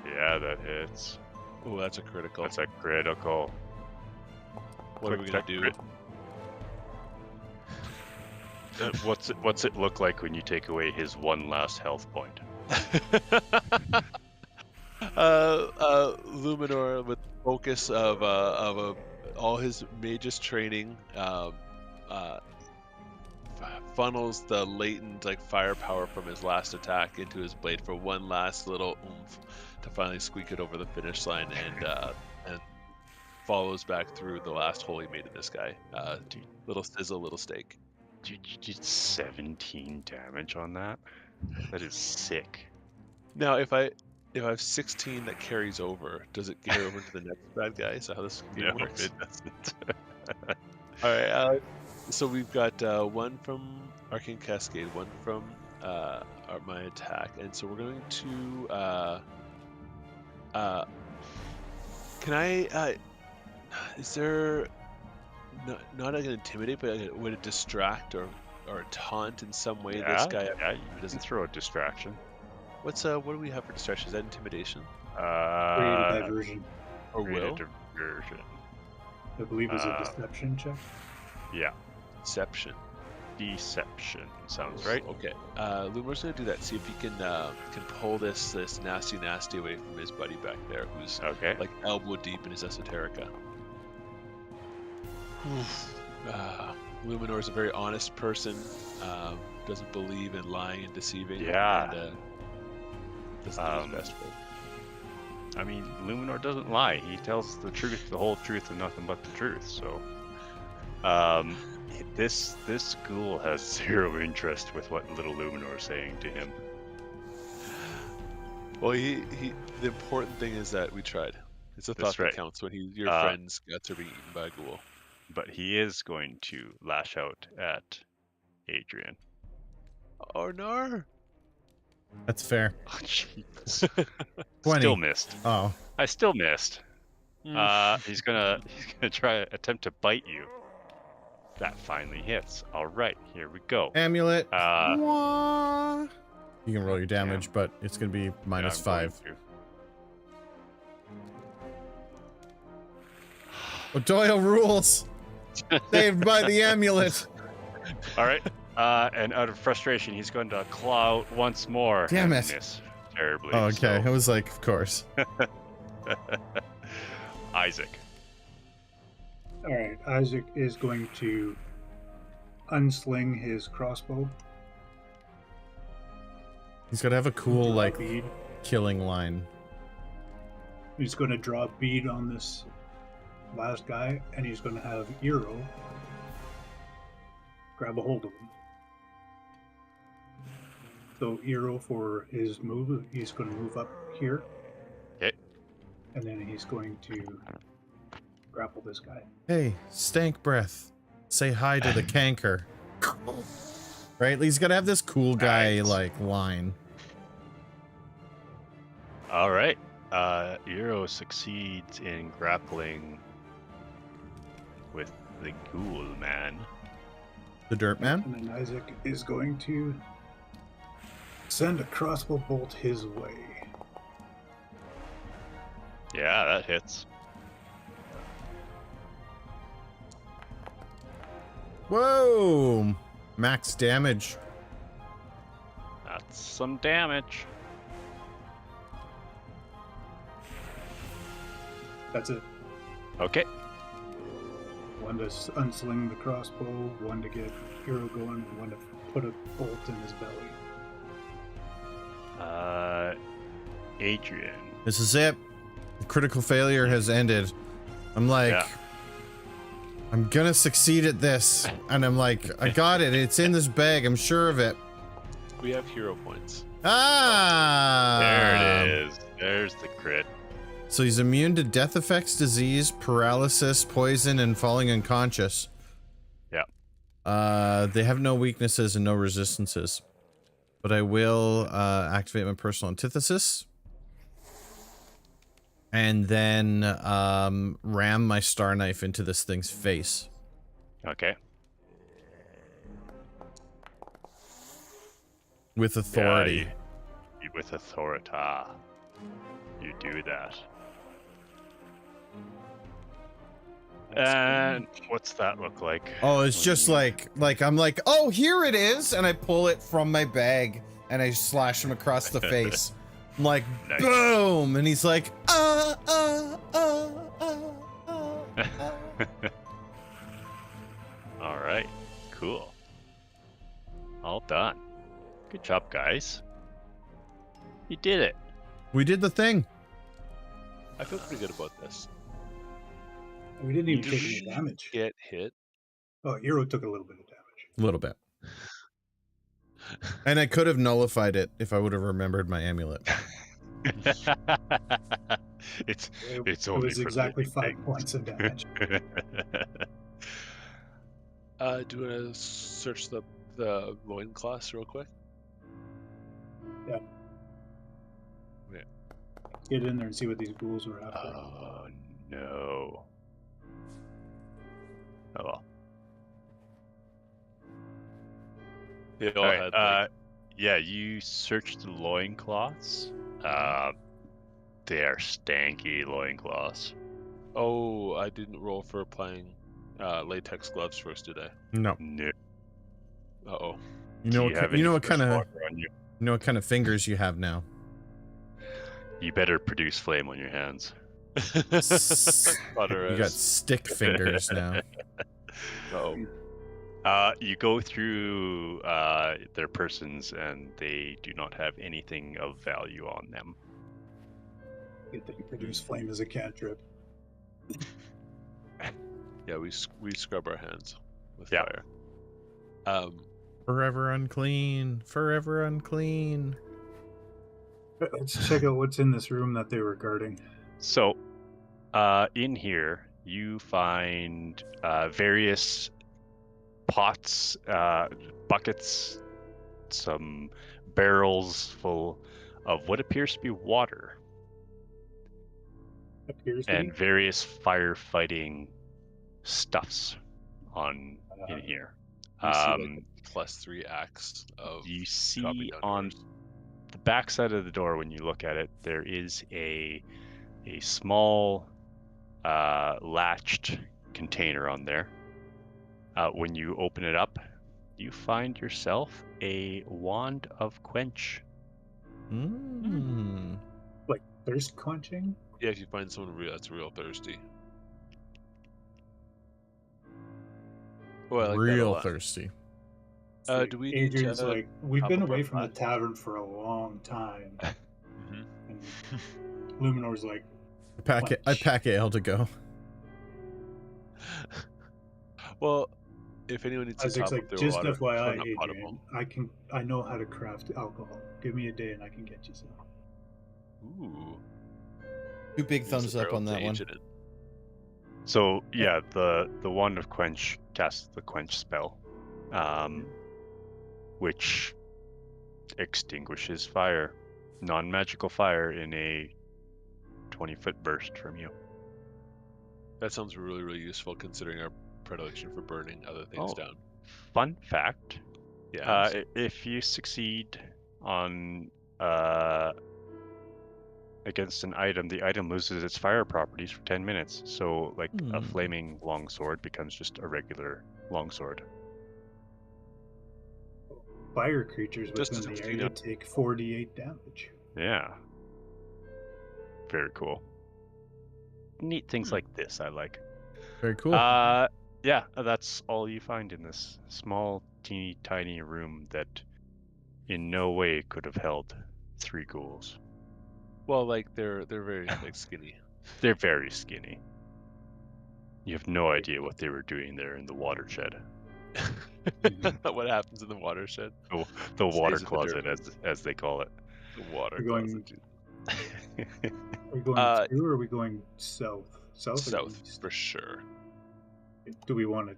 Yeah, that hits. Oh, that's a critical. That's a critical. What are we going to do? What's it look like when you take away his one last health point? Luminor, with focus of all his mage's training, funnels the latent firepower from his last attack into his blade for one last little oomph to finally squeak it over the finish line, and follows back through the last hole he made in this guy. Little sizzle, little steak. Dude, you did 17 damage on that? That is sick. Now, if I have 16 that carries over, does it carry over to the next bad guy? Is that how this game works? It doesn't. All right. So we've got one from Arcane Cascade, one from my attack, and so we're going to. Can I? Is there not like an intimidate, but would it distract or taunt in some way this guy? Yeah, you doesn't throw a distraction. What do we have for distraction? Is that intimidation? Create a diversion. Or will? Diversion. I believe is a deception check. Yeah. Deception. Deception sounds right. Okay. Luminor's gonna do that. See if he can pull this nasty away from his buddy back there, who's like elbow deep in his esoterica. Luminor's a very honest person. Doesn't believe in lying and deceiving. Yeah. And, doesn't do his best for it. I mean, Luminor doesn't lie. He tells the truth, the whole truth, and nothing but the truth. So, this ghoul has zero interest with what little Luminor is saying to him. Well, the important thing is that we tried. It's a thought that counts when your friend's guts are being eaten by a ghoul. But he is going to lash out at Adrian. Oh no! That's fair. Oh, jeez. 20. Still missed. Oh. I still missed. He's gonna attempt to bite you. That finally hits. All right, here we go. Amulet. Wah. You can roll your damage, but it's gonna be -5. Oh, Doyle rules. Saved by the amulet. All right. And out of frustration, he's going to claw out once more. Damn and it. Miss terribly. Oh, okay. I was like, of course. Isaac. All right. Isaac is going to unsling his crossbow. He's got to have a cool, like, bead. killing line. He's going to draw a bead on this last guy, and he's going to have Eero grab a hold of him. So Eero, for his move, he's going to move up here. Okay. And then he's going to grapple this guy. Hey, stank breath. Say hi to the canker. Right? He's got to have this cool guy, like, line. All right. Eero succeeds in grappling with the ghoul man. The dirt man? And then Isaac is going to send a crossbow bolt his way. Yeah, that hits. Whoa! Max damage. That's some damage. That's it. Okay. One to unsling the crossbow, one to get Eero going, and one to put a bolt in his belly. Adrian. This is it. The critical failure has ended. I'm like, I'm gonna succeed at this. And I'm like, I got it. It's in this bag. I'm sure of it. We have hero points. Ah! There it is. crit. So he's immune to death effects, disease, paralysis, poison, and falling unconscious. Yeah. They have no weaknesses and no resistances. But I will activate my personal antithesis. And then ram my star knife into this thing's face. Okay. With authority. Yeah, with authority. You do that. And what's that look like? Oh, it's just like I'm like, oh, here it is, and I pull it from my bag and I slash him across the face. I'm like, Nice. boom, and he's like, All right, cool. All done. Good job, guys. You did it. We did the thing. I feel pretty good about this. We didn't even You take any damage. Get hit. Oh, Hero took a little bit of damage. A little bit. And I could have nullified it if I would have remembered my amulet. It's It only was for exactly living 5 things. points of damage. Do you want to search the loincloths real quick? Yeah. Okay. Get in there and see what these ghouls were after. Oh no. Oh well. They all Alright, had like, yeah, you search the loincloths. They are stanky loincloths. oh, I didn't roll for applying latex gloves first, did I? No. No. Uh-oh. You know what kind of You? you know what kind of fingers you have now. You better produce flame on your hands. Butter You got stick fingers now. Uh-oh. You go through their persons, and they do not have anything of value on them. Good thing produce flame as a cantrip. Yeah, we scrub our hands with Yeah. fire. Forever unclean. Forever unclean. Let's check out what's in this room that they were guarding. So, in here, you find various pots, buckets, some barrels full of what appears to be water, Appears to and be. various firefighting stuffs in here. You see like +3 axe of You see chopping down on doors. the back side of the door, when you look at it, there is a small latched container on there. When you open it up, you find yourself a wand of quench. Mm. Like thirst quenching? Yeah, if you find someone that's real thirsty. Well, I like that a Real lot. thirsty. Do we need Adrian's to like, we've top been up our away from the pot?" tavern for a long time. Mhm. And Luminor's like, I pack ale to go. Well, if anyone needs to Isaac's top like, up their just water, FYI, not Adrian, potable. I know how to craft alcohol. Give me a day and I can get you some. Ooh. 2 big Use thumbs the up on barrel to that one. age it in. So yeah, the wand of quench casts the quench spell, which extinguishes fire, non-magical fire, in a 20-foot burst from you. That sounds really, really useful considering our predilection for burning other things down. Fun fact: Yeah. if you succeed on against an item, the item loses its fire properties for 10 minutes. So, like, a flaming longsword becomes just a regular longsword. Fire creatures Just within as the a area take 48 damage. Yeah. Very cool. Neat things like this I like. Very cool. Yeah, that's all you find in this small, teeny, tiny room that in no way could have held 3 ghouls. Well, like they're very like skinny. They're very skinny. You have no idea what they were doing there in the watershed. What happens in the watershed? The water Stays in the dirt. closet, as they call it. The water We're going- closet. Dude. Are we going through or are we going south? South or South east? for sure. Do we want to...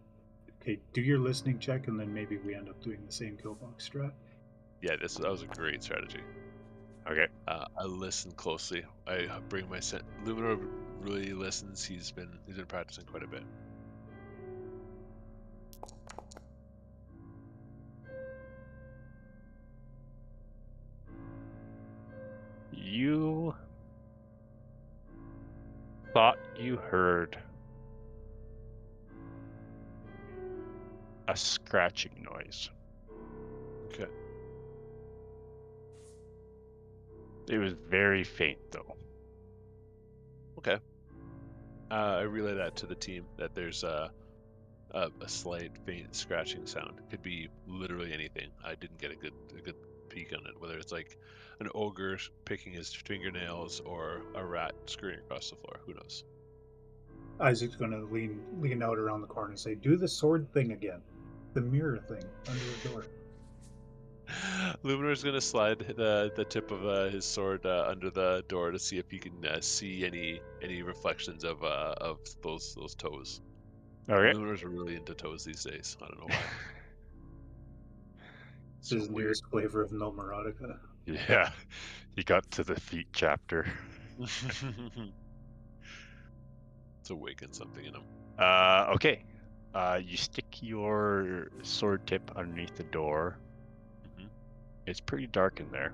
Okay, do your listening check, and then maybe we end up doing the same kill box strat. Yeah, that was a great strategy. Okay. I listen closely. I bring my Luminor really listens. He's been practicing quite a bit. You thought you heard a scratching noise. Okay. It was very faint, though. Okay. I relay that to the team that there's a slight faint scratching sound. It could be literally anything. I didn't get a good peek on it. Whether it's like an ogre picking his fingernails or a rat scurrying across the floor. Who knows? Isaac's going to lean out around the corner and say, "Do the sword thing again, the mirror thing under the door." Luminor's gonna slide the tip of his sword under the door to see if he can see any reflections of those toes. Okay. Luminor's really into toes these days. I don't know why. It's his newest flavor of Melmorotica. Yeah, he got to the feet chapter. It's awakened something in him. Okay. You stick your sword tip underneath the door. Mm-hmm. It's pretty dark in there.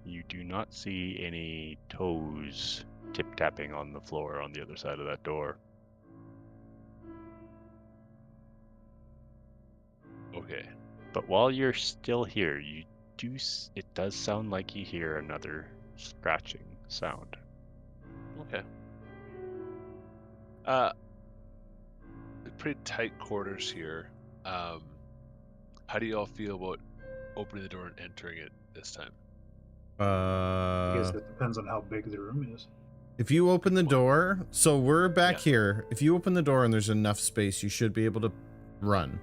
You do not see any toes tip-tapping on the floor on the other side of that door. Okay. But while you're still here, it does sound like you hear another scratching sound. Okay. Pretty tight quarters here. How do you all feel about opening the door and entering it this time? I guess it depends on how big the room is. If you open the door, so we're back Yeah. here. If you open the door and there's enough space, you should be able to run.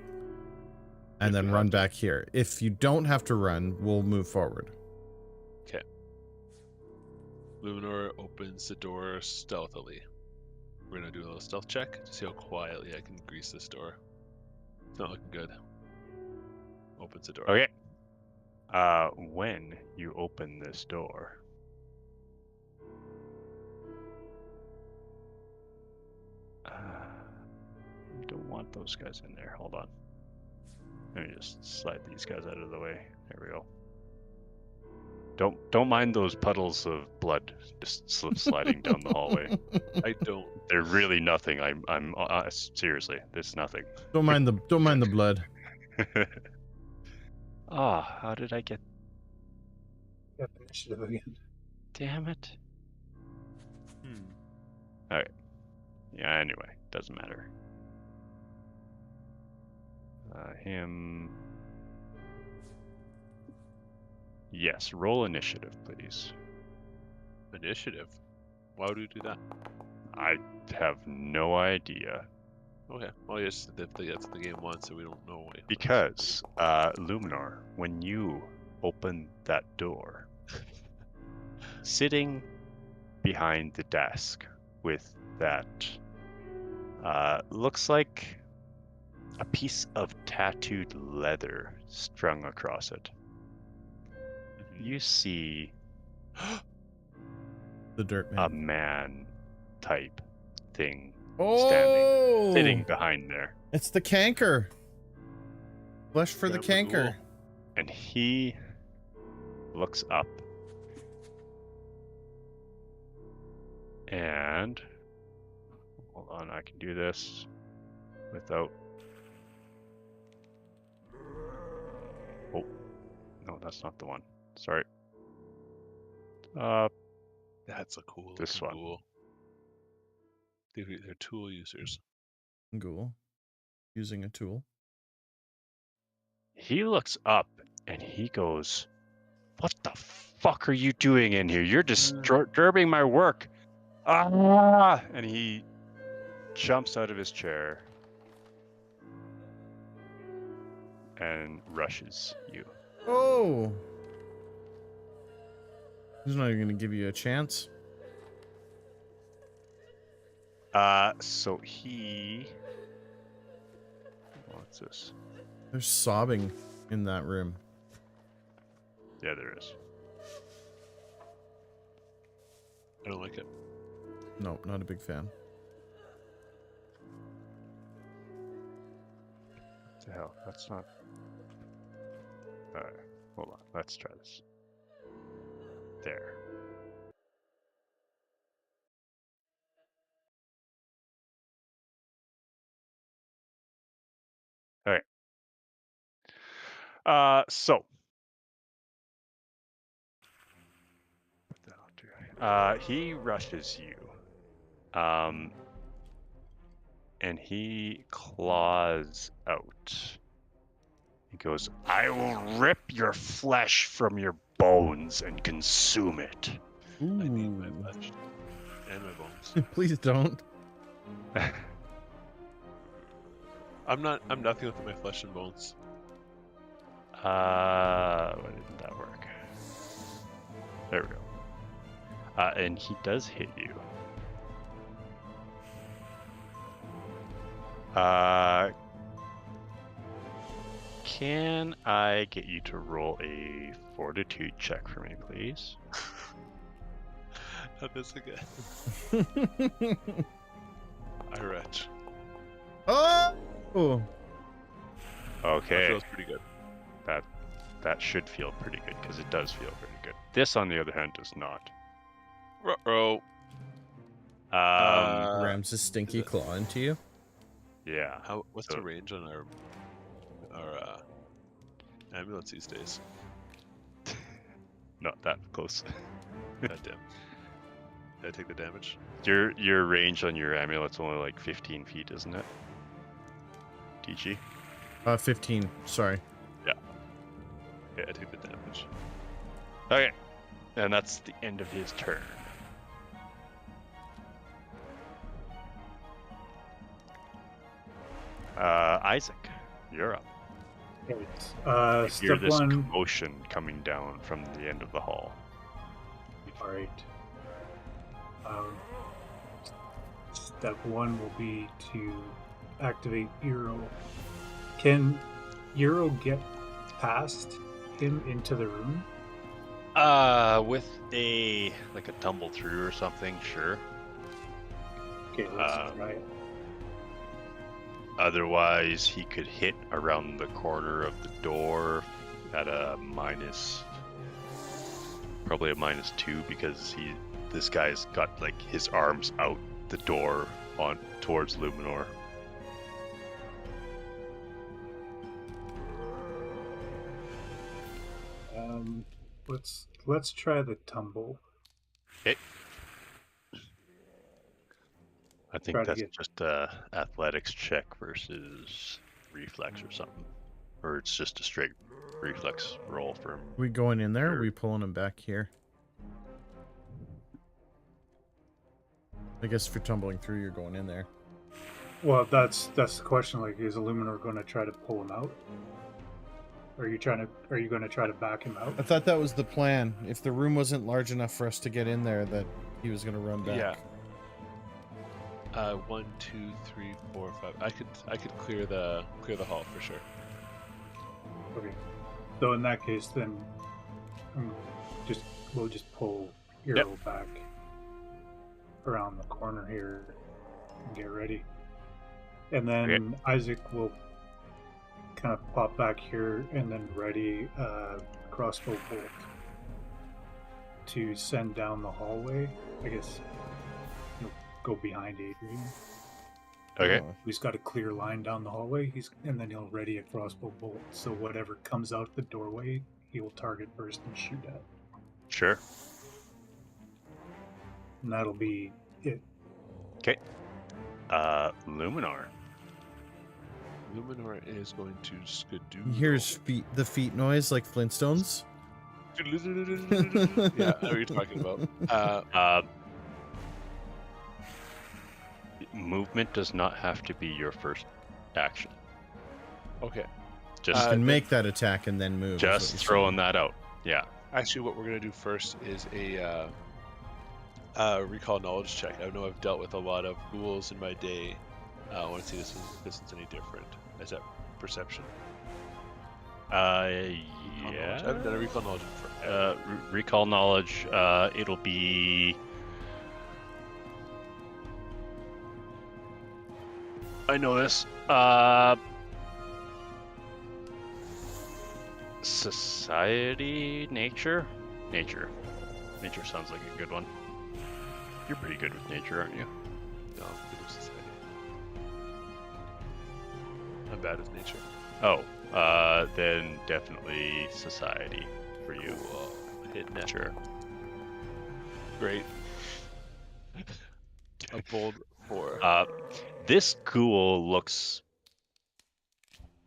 And then run back here. If you don't have to run, we'll move forward. Okay. Luminor opens the door stealthily. We're gonna do a little stealth check to see how quietly I can grease this door. It's not looking good. Opens the door. Okay. When you open this door, you don't want those guys in there. Hold on. Let me just slide these guys out of the way. There we go. Don't mind those puddles of blood just sliding down the hallway. I don't. They're really nothing. I'm seriously, it's nothing. Don't mind the blood. How did I get? Got initiative again. Damn it. Alright. Yeah, anyway, doesn't matter. Him. Yes, roll initiative, please. Initiative? Why would we do that? I have no idea. Okay. Well, yes, that's the game wants, so we don't know. Because, Luminor, when you open that door, sitting behind the desk with that, looks like a piece of tattooed leather strung across it. You see The dirt a man. man type thing Oh! sitting behind there. It's the canker. Flesh for the Grandpa canker. Ghoul. And he looks up and hold on, I can do this without. Oh, no, that's not the one. Sorry. That's a cool This looking one. ghoul. They're tool users. Ghoul. Using a tool. He looks up and he goes, "What the fuck are you doing in here? You're disturbing my work." Ah! And he jumps out of his chair and rushes you. Oh! He's not even gonna give you a chance. So he. What's this? There's sobbing in that room. Yeah, there is. I don't like it. No, not a big fan. What the hell? That's not. Hold on. Let's try this. There. All right. So. What the hell do he rushes you. And he claws out. He goes, I will rip your flesh from your bones and consume it. I need my Ooh. flesh and my bones. Please don't. I'm nothing without my flesh and bones. Why didn't that work? There we go. And he does hit you. Can I get you to roll a fortitude check for me, please? Not this again. I retch. Oh! That Okay, feels pretty good. that should feel pretty good because it does feel pretty good. This, on the other hand, does not. Ruh-roh. Rams a stinky claw into you. Yeah. What's the range on our amulets these days? Not that close. God damn. Did I take the damage? Your range on your amulet's only like 15 feet, isn't it? TG? 15. Sorry. Yeah, I take the damage. Okay. And that's the end of his turn. Isaac, you're up. You hear Step this one. commotion coming down from the end of the hall. All right. Step one will be to activate Euro. Can Euro get past him into the room? With a tumble through or something, sure. Okay, let's try it. Otherwise, he could hit around the corner of the door at probably a -2 because this guy's got like his arms out the door towards Luminor. Let's try the tumble. Okay. I think Try to that's get- just a athletics check versus reflex or something, or it's just a straight reflex roll for him. We going in there? Or Sure. are we pulling him back here? I guess if you're tumbling through, you're going in there. Well, that's the question. Like, is Illuminor going to try to pull him out? Are you going to try to back him out? I thought that was the plan. If the room wasn't large enough for us to get in there, that he was going to run back. Yeah. 1, 2, 3, 4, 5. I could clear the hall for sure. Okay. So in that case, then we'll just pull Euro back around the corner here and get ready. And then Isaac will kind of pop back here and then ready crossbow bolt to send down the hallway. I guess he'll go behind Adrian. Okay. He's got a clear line down the hallway. And then he'll ready a crossbow bolt. So whatever comes out the doorway, he will target first and shoot at. Sure. And that'll be it. Okay. Luminor. Luminor is going to skidoo. You hear the feet noise like Flintstones? Yeah, I know what you're talking about. Movement does not have to be your first action. Okay. Just You can make that attack and then move. is just what you're throwing saying. that out. Yeah. Actually, what we're gonna do first is a recall knowledge check. I know I've dealt with a lot of ghouls in my day. I want to see this one's any different. Is that perception? Knowledge? I Yeah. haven't done a recall knowledge in forever. Recall knowledge. It'll be. I know this. Society, nature. Nature sounds like a good one. You're pretty good with nature, aren't you? No, I'm good with society. I'm bad with nature. Oh, then definitely society for you. Cool. Hit net. Sure. Great. A bold 4. This ghoul looks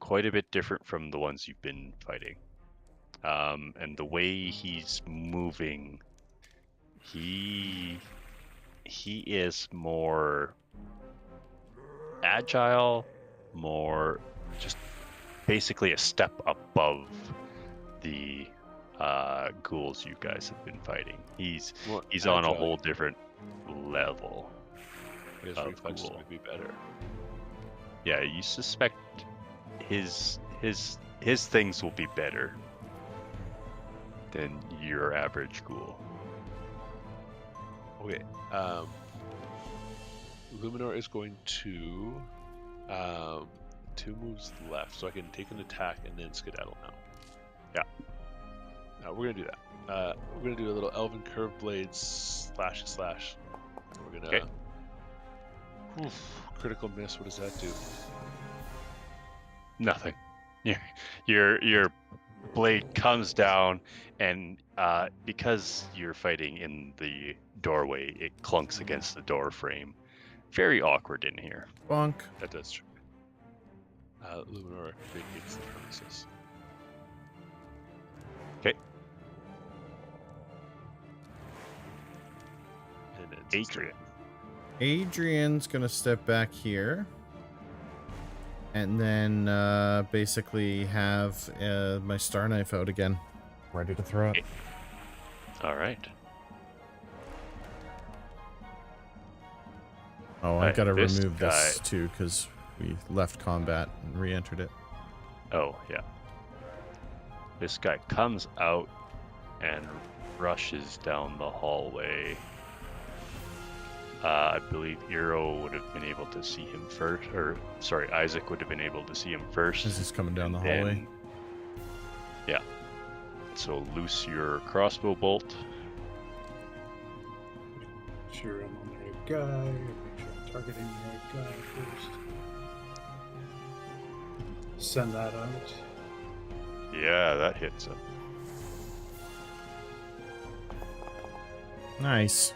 quite a bit different from the ones you've been fighting. And the way he's moving, he is more agile, more just basically a step above the ghouls you guys have been fighting. He's More on a agile. whole different level. His of reflexes ghoul. would be better. Yeah, you suspect his things will be better than your average ghoul. Okay. Luminor is going to 2 moves left, so I can take an attack and then skedaddle now. Yeah. We're gonna do that. We're gonna do a little Elven Curve Blades slash. We're gonna. Okay. Critical miss. What does that do? Nothing. Your blade comes down, and because you're fighting in the doorway, it clunks against the door frame. Very awkward in here. Bonk. That does true. Luminor vacates the premises. Okay. And it's Adrian. Adrian's gonna step back here. And then basically have my star knife out again. Ready to throw it. All right. Oh, I gotta this remove this guy- too, because we left combat and re-entered it. Oh, yeah. This guy comes out and rushes down the hallway. I believe Eero would have been able to see him first, or sorry, Isaac would have been able to see him first. As he's coming down the and hallway. then- yeah. So loose your crossbow bolt. Sure, I'm on the right guy. Make sure I'm targeting the right guy first. Send that out. Yeah, that hits him. Nice.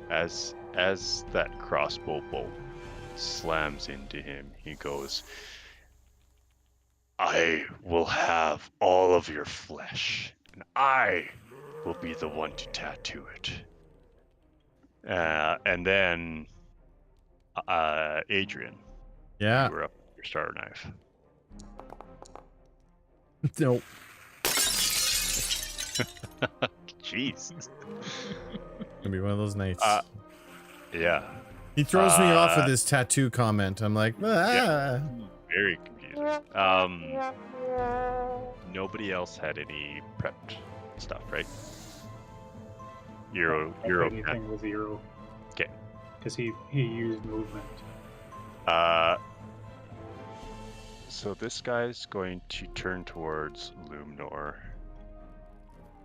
As that crossbow bolt slams into him, he goes, "I will have all of your flesh, and I will be the one to tattoo it." And then, Adrian, Yeah. you were up with your star knife. Nope. Jeez. Gonna be one of those nights. Yeah, He throws me off with his tattoo comment. I'm like, ah. very confusing. Nobody else had any prepped stuff, right? Euro. Anything with Eero. Okay. Because he used movement. So this guy's going to turn towards Luminor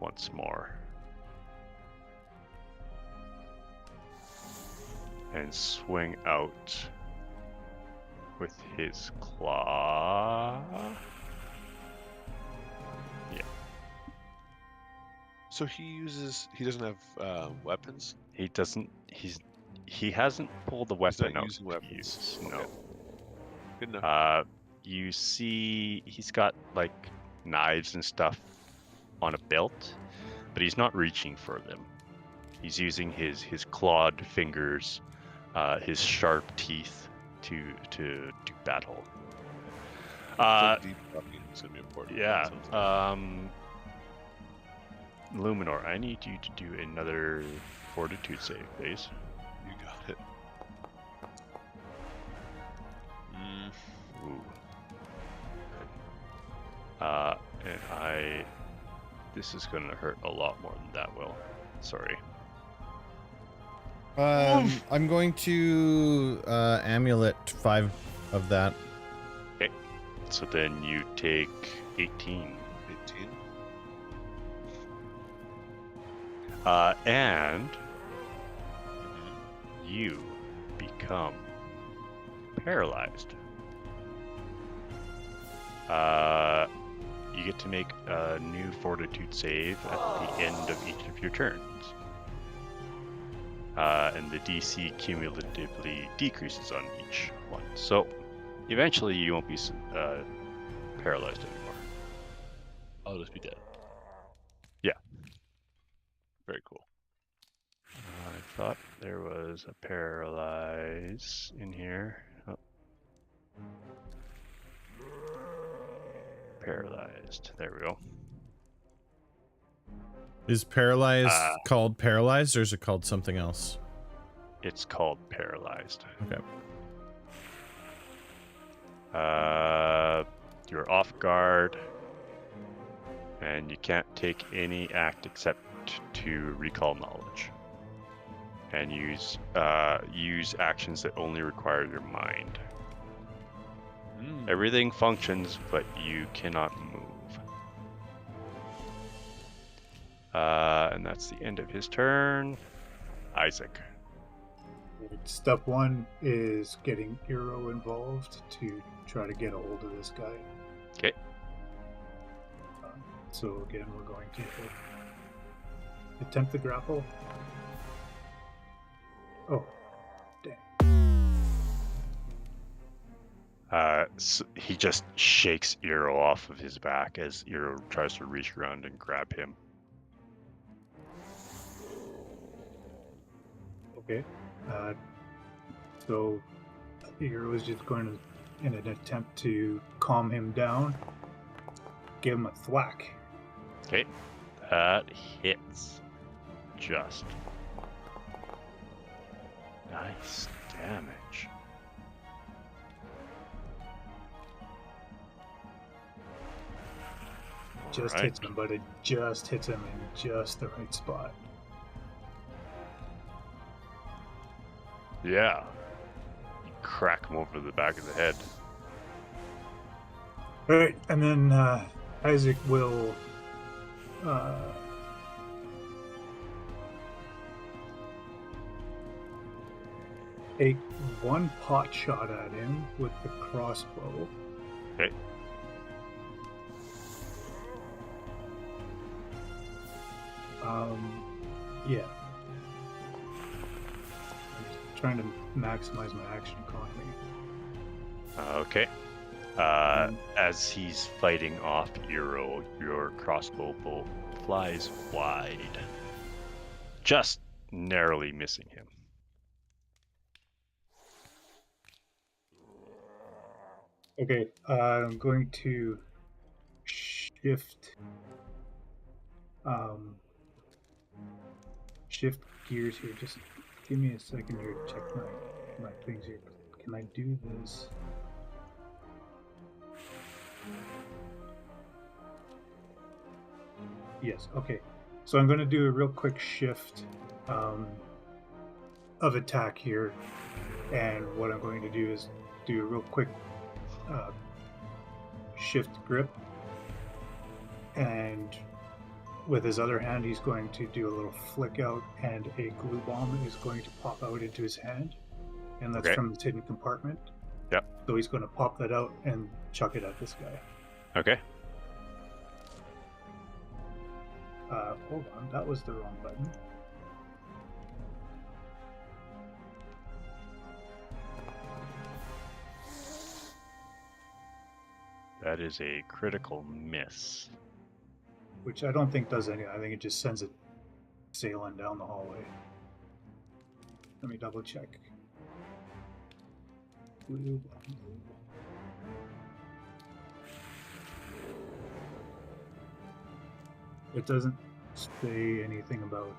once more. And swing out with his claw. Yeah. So he doesn't have weapons? He doesn't. He hasn't pulled the weapon not out. using to weapons. use, Okay. No. Good enough. You see, he's got like knives and stuff on a belt, but he's not reaching for them. He's using his clawed fingers, his sharp teeth to do battle. I think deep talking is gonna be important. Yeah. Sometimes. Luminor, I need you to do another fortitude save, please. You got it. Ooh. And this is gonna hurt a lot more than that will. Sorry. I'm going to amulet 5 of that. Okay. So then you take 18. 18. And you become paralyzed. You get to make a new fortitude save at the end of each of your turns. And the DC cumulatively decreases on each one. So eventually you won't be paralyzed anymore. I'll just be dead. Yeah. Very cool. I thought there was a paralyze in here. Oh. Paralyzed. There we go. Is paralyzed called paralyzed, or is it called something else? It's called paralyzed. Okay. You're off guard, and you can't take any act except to recall knowledge, and use actions that only require your mind. Everything functions, but you cannot move. And that's the end of his turn. Isaac. Step 1 is getting Eero involved to try to get a hold of this guy. Okay. So again, we're going to attempt the grapple. Oh, dang. So he just shakes Eero off of his back as Eero tries to reach around and grab him. Okay. So Eero is just going to, in an attempt to calm him down, give him a thwack. Okay. That hits. Just. Nice damage. Just hits him, but it just hits him in just the right spot. Yeah. You crack him over the back of the head. Alright, and then Isaac will take one pot shot at him with the crossbow. Okay. Yeah. I'm just trying to maximize my action economy. Okay. As he's fighting off Eero, your crossbow bolt flies wide, just narrowly missing him. Okay, I'm going to shift gears here. Just give me a second here to check my things here. Can I do this? Yes, okay. So I'm going to do a real quick shift of attack here. And what I'm going to do is do a real quick shift grip. And with his other hand, he's going to do a little flick out, and a glue bomb is going to pop out into his hand. And that's from his hidden compartment. Yep. So he's going to pop that out and chuck it at this guy. Okay. Hold on, that was the wrong button. That is a critical miss. Which I don't think does anything. I think it just sends it sailing down the hallway. Let me double check. It doesn't. say anything about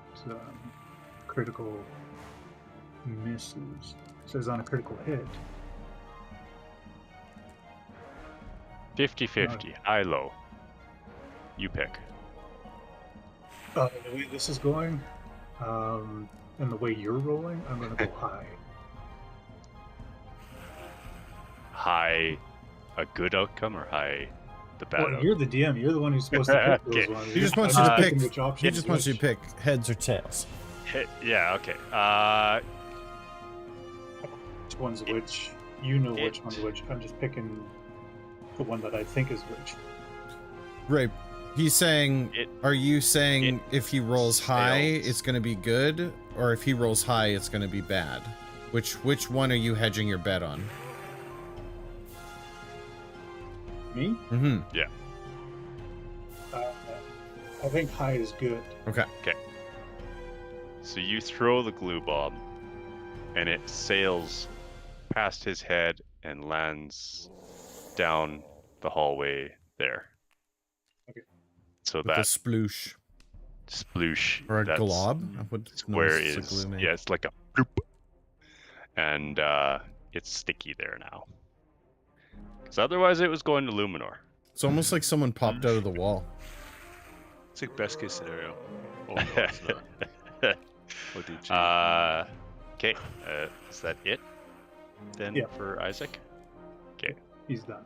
critical misses. It says on a critical hit. 50-50, high, low. You pick. The way this is going, and the way you're rolling, I'm going to go high. High, a good outcome, or high, the bad Well, outcome? you're the DM. You're the one who's supposed to pick Okay. those ones. He just wants I'm you to picking pick. which option He is just wants you to which. pick heads or tails. Yeah, okay. Which one's which. You know which one's which. I'm just picking the one that I think is which. Right. He's saying. Are you saying if he rolls high, it's going to be good, or if he rolls high, it's going to be bad? Which one are you hedging your bet on? Me? Mm-hmm. Yeah. I think high is good. Okay. So you throw the glue bomb, and it sails past his head and lands down the hallway there. Okay. So With that a sploosh sploosh, or a that's glob. I would know square it's a is glue name. yeah, it's like a bloop, and it's sticky there now. Because otherwise, it was going to Luminor. It's almost like someone popped out of the wall. It's like best case scenario. Oh, no, it's not. What did you? Okay, is that it then Yeah. for Isaac? He's done.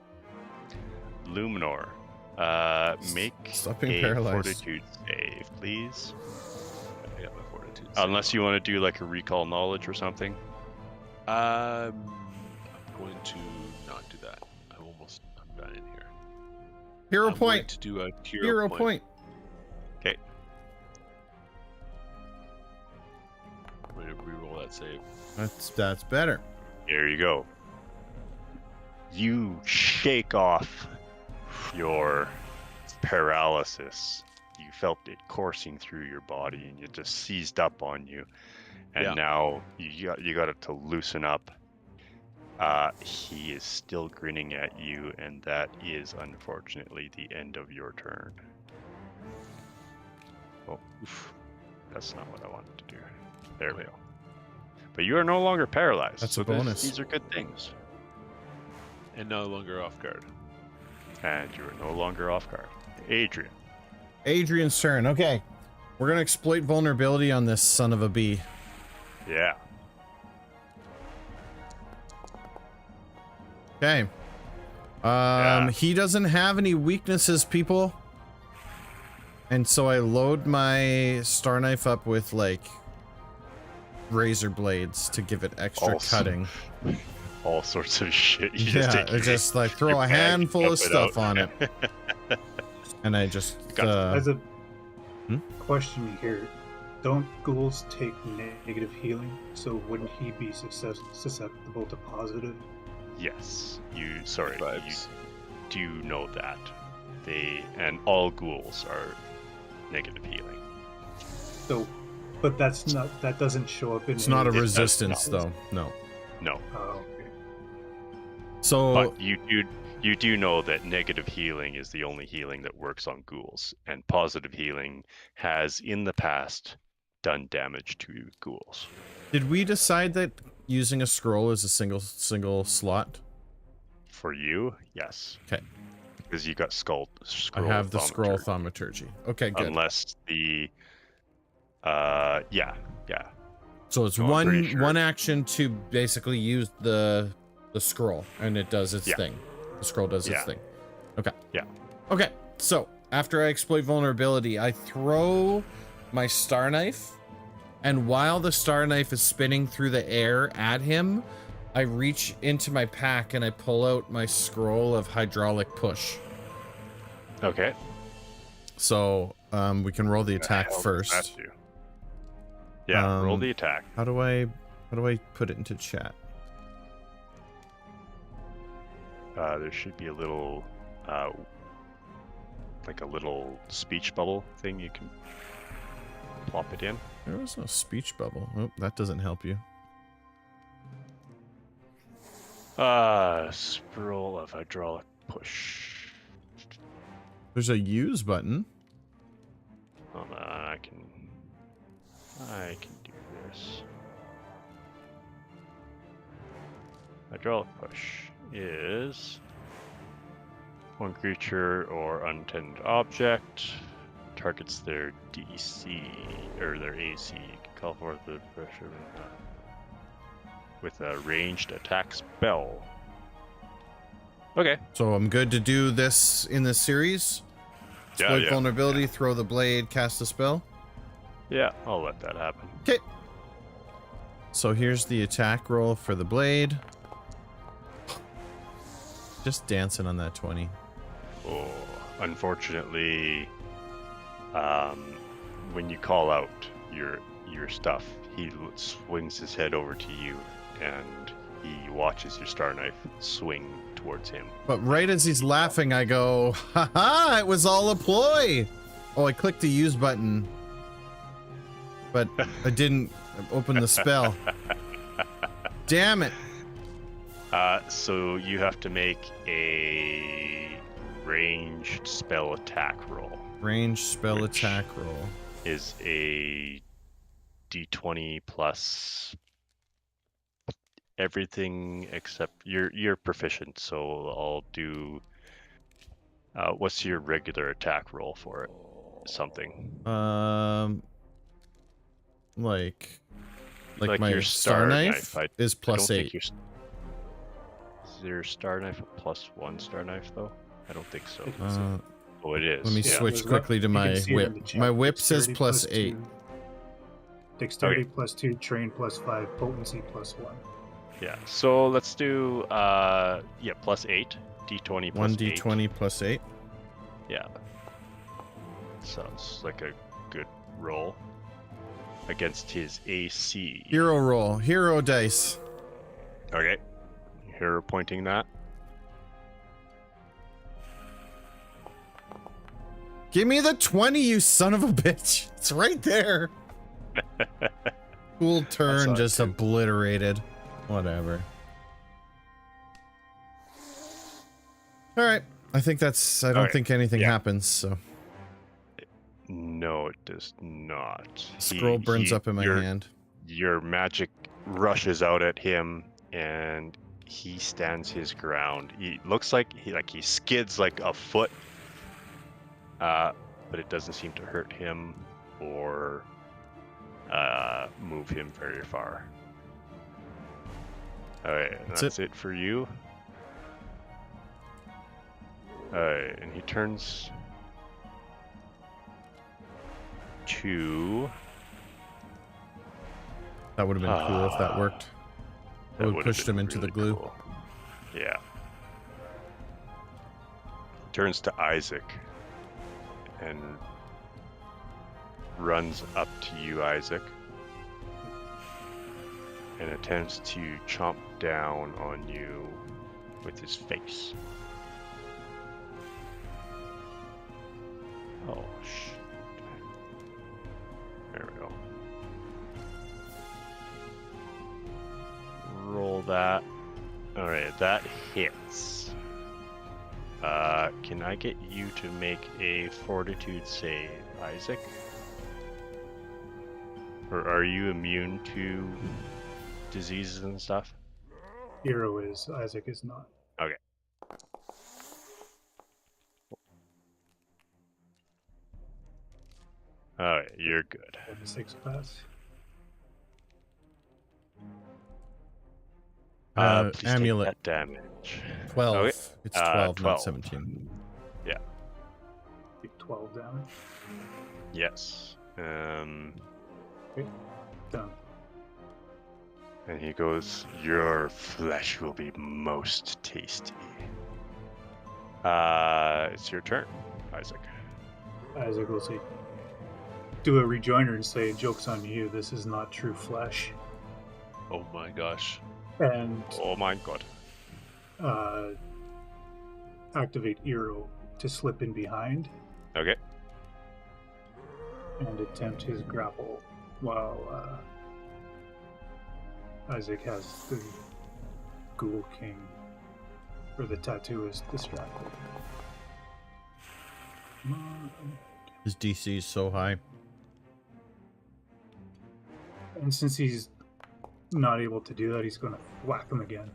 Luminor, make Stop being a paralyzed. fortitude save, please. I got my fortitude. Unless you want to do like a recall knowledge or something. I'm going to not do that. I'm done in here. Hero I'm going point. to do a Hero point. Okay. I'm going to reroll that save. That's better. Here you go. You shake off your paralysis. You felt it coursing through your body, and it just seized up on you. And Yeah. now you got it to loosen up. He is still grinning at you, and that is unfortunately the end of your turn. Oh, oof. That's not what I wanted to do. There we go. But you are no longer paralyzed. That's so a bonus. These are good things. And no longer off guard. And you are no longer off guard. Adrian. Adrian's turn. Okay. We're going to exploit vulnerability on this son of a bee. Yeah. Okay. He doesn't have any weaknesses, people. And so I load my star knife up with, like, razor blades to give it extra Awesome. cutting. All sorts of shit. You Yeah, take just like throw your a bag, handful of dump it stuff out. on it. And I just, As a Hmm? question here, don't ghouls take negative healing? So wouldn't he be susceptible to positive? Yes. Sorry. You Vibes. do know that. And all ghouls are negative healing. So, but that doesn't show up in. it's not a It does resistance, not. though. No. No. Oh, okay. So, But you do know that negative healing is the only healing that works on ghouls, and positive healing has in the past done damage to ghouls. did we decide that using a scroll is a single slot? For you, yes. Okay. Because you got scroll. I have the scroll thaumaturgy. thaumaturgy. Okay, good. Unless the yeah. So it's No, I'm pretty sure. one action to basically use the scroll, and it does its Yeah. thing. The scroll does its Yeah. thing. Okay. Yeah. Okay. So after I exploit vulnerability, I throw my star knife, and while the star knife is spinning through the air at him, I reach into my pack and I pull out my scroll of hydraulic push. Okay. So we can roll the attack Hell does first. that do? Yeah, roll Um, the attack. How do I put it into chat? There should be a little, like a little speech bubble thing you can plop it in. There was no speech bubble. Oh, that doesn't help you. Scroll of hydraulic push. There's a use button. Hold on, I can do this. Hydraulic push is one creature or unattended object targets their DC or their AC. You can call forth the pressure with a ranged attack spell. Okay. So I'm good to do this in this series. Exploit vulnerability, throw the blade, cast a spell. Yeah, I'll let that happen. Okay. So here's the attack roll for the blade. Just dancing on that 20. Oh, unfortunately, when you call out your stuff, he swings his head over to you, and he watches your star knife swing towards him. But right as he's laughing, I go, haha, it was all a ploy. Oh, I clicked the use button, but I didn't open the spell. Damn it. So you have to make a ranged spell attack roll. Ranged spell attack roll Is a d20 plus everything except you're proficient, so I'll do what's your regular attack roll for it? Something. Like Like my your star knife I is plus don't think 8. Is your star knife a +1 star knife though? I don't think so. Oh, it is. Let me switch quickly to my whip. My whip says plus 8. Dexterity +2, train +5, potency +1. Yeah. So let's do +8, d20 plus 8. 1d20 plus 8. Yeah. Sounds like a good roll against his AC. Hero roll. Hero dice. Okay. Hero pointing that. Give me the 20, you son of a bitch. It's right there. Cool turn, just obliterated. Whatever. Alright. I think that's... I don't think anything happens, so... No, it does not. Scroll burns up in my hand. Your magic rushes out at him, and he stands his ground. He looks like he skids like a foot, but it doesn't seem to hurt him or move him very far. Alright, that's it for you. Alright, and he turns to... That would have been cool if that worked. That would have pushed him into the glue. Cool. Yeah. Turns to Isaac and runs up to you, Isaac, and attempts to chomp down on you with his face. Oh, shit. There we go. Roll that. Alright, that hits. Can I get you to make a fortitude save, Isaac? Or are you immune to diseases and stuff? Hero is, Isaac is not. Okay. Alright, you're good. 6 pass. Please amulet. take that damage. 12. Okay. It's 12, 12. not 17. Yeah. Take 12 damage. Yes. Okay. Done. And he goes, "Your flesh will be most tasty." It's your turn, Isaac. Isaac will say, do a rejoinder and say, "Joke's on you, this is not true flesh." Oh my gosh. And Oh my god. activate Eero to slip in behind Okay. and attempt his grapple while Isaac has the Ghoul King, or the tattoo, is distracted. Come on. His DC is so high. And since he's not able to do that, he's going to whack him again.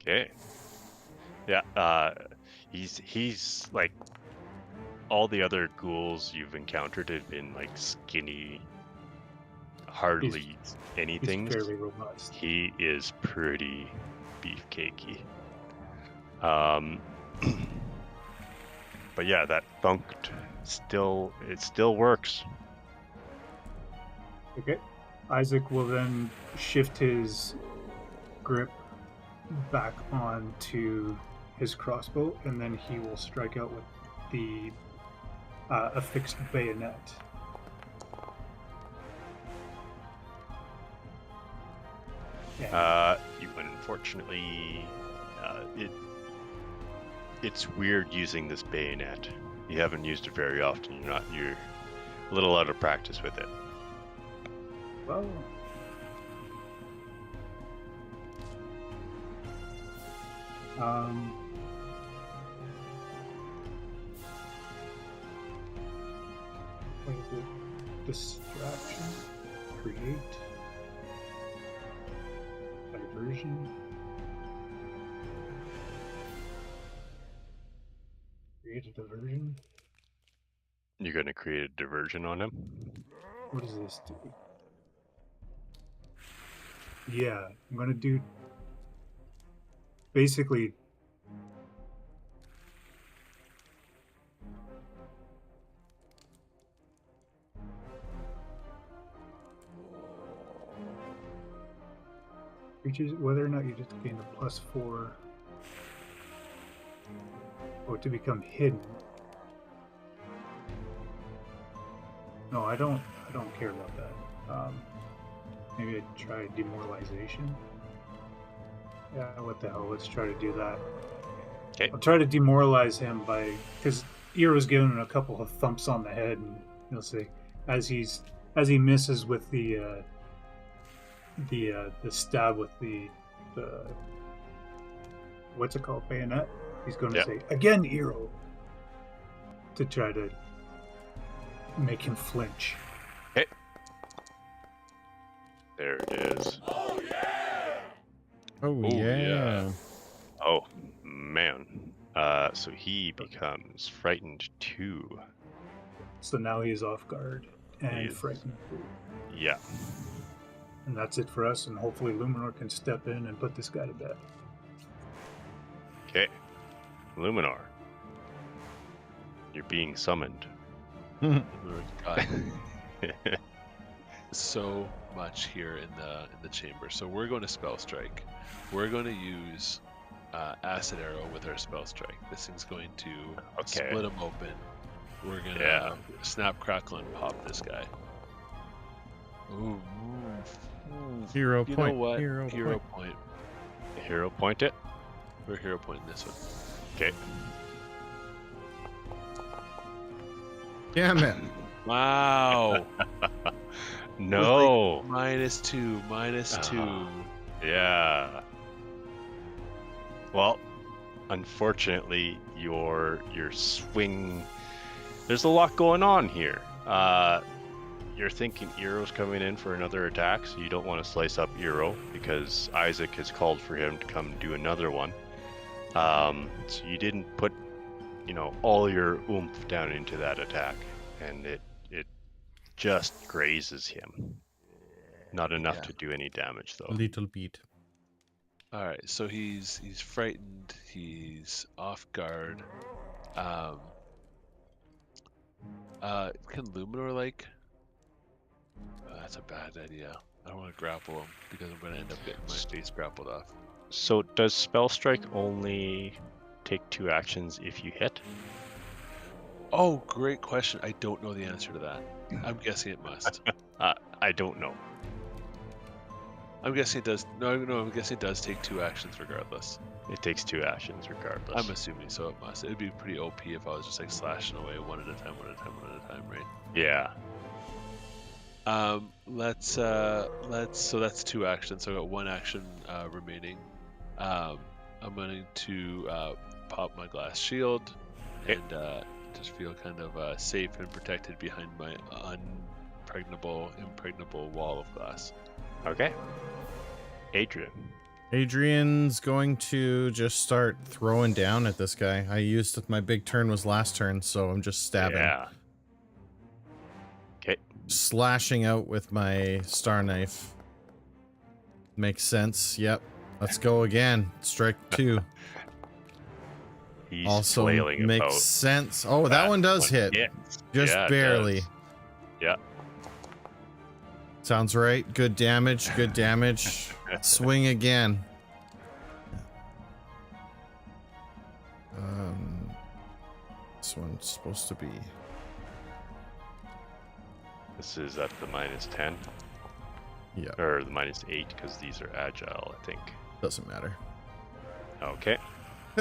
Okay. Yeah. He's like all the other ghouls you've encountered have been like skinny, hardly anything. He's fairly robust. He is pretty beefcakey. But yeah, that thunked still works. Okay. Isaac will then shift his grip back onto his crossbow, and then he will strike out with the affixed bayonet. You unfortunately, it's weird using this bayonet. You haven't used it very often. You're a little out of practice with it. Well, what is it? Distraction, create, diversion, create a diversion. You're going to create a diversion on him? What does this do? Yeah, I'm gonna do basically creatures, whether or not you just gain a +4 or to become hidden. No, I don't care about that. Maybe I'd try demoralization. Yeah, what the hell? Let's try to do that. Okay. I'll try to demoralize him because Eero's giving him a couple of thumps on the head, and you'll see as he misses with the stab with the what's it called, bayonet. He's going to say again, Eero, to try to make him flinch. Okay. There it is. Oh Oh, yeah. Oh man. So he becomes frightened 2. So now he's off guard and He is. frightened. Yeah. And that's it for us, and hopefully Luminor can step in and put this guy to bed. Okay. Luminar. You're being summoned. Lord God. So much here in the chamber. So we're going to spell strike. We're going to use acid arrow with our spell strike. This thing's going to split him open. We're gonna snap, crackle, and pop this guy. Ooh. Hero You point. know what? Hero Hero point. point. Hero point it. We're hero pointing this one. Okay. Damn it. Wow. No. -2, -2. Yeah. Well, unfortunately, your swing. There's a lot going on here. You're thinking Eero's coming in for another attack, so you don't want to slice up Eero because Isaac has called for him to come do another one. So you didn't put, all your oomph down into that attack, and it just grazes him. Not enough to do any damage, though. A little bit. All right, so he's frightened. He's off guard. Can Luminor that's a bad idea. I don't want to grapple him because I'm going to end up getting my face grappled off. So does Spell Strike only take 2 actions if you hit? Oh, great question. I don't know the answer to that. I'm guessing it must. I don't know. I'm guessing it does. No, I'm guessing it does take 2 actions regardless. It takes 2 actions regardless. I'm assuming so. It must. It'd be pretty OP if I was just slashing away one at a time, right? Yeah. So that's 2 actions. So I got 1 action remaining. I'm going to pop my glass shield and just feel kind of safe and protected behind my impregnable wall of glass. Okay. Adrian. Adrian's going to just start throwing down at this guy. I used my big turn was last turn, so I'm just stabbing. Yeah. Okay. Slashing out with my star knife. Makes sense. Yep. Let's go again. Strike 2. He's Also flailing makes about. sense. Oh, that one does hit. Hits. Just Yeah, it barely. does. Yeah. Sounds right. Good damage. Good damage. Swing again. This one's supposed to be. This is at the -10. Yeah. Or the -8 because these are agile, I think. Doesn't matter. Okay.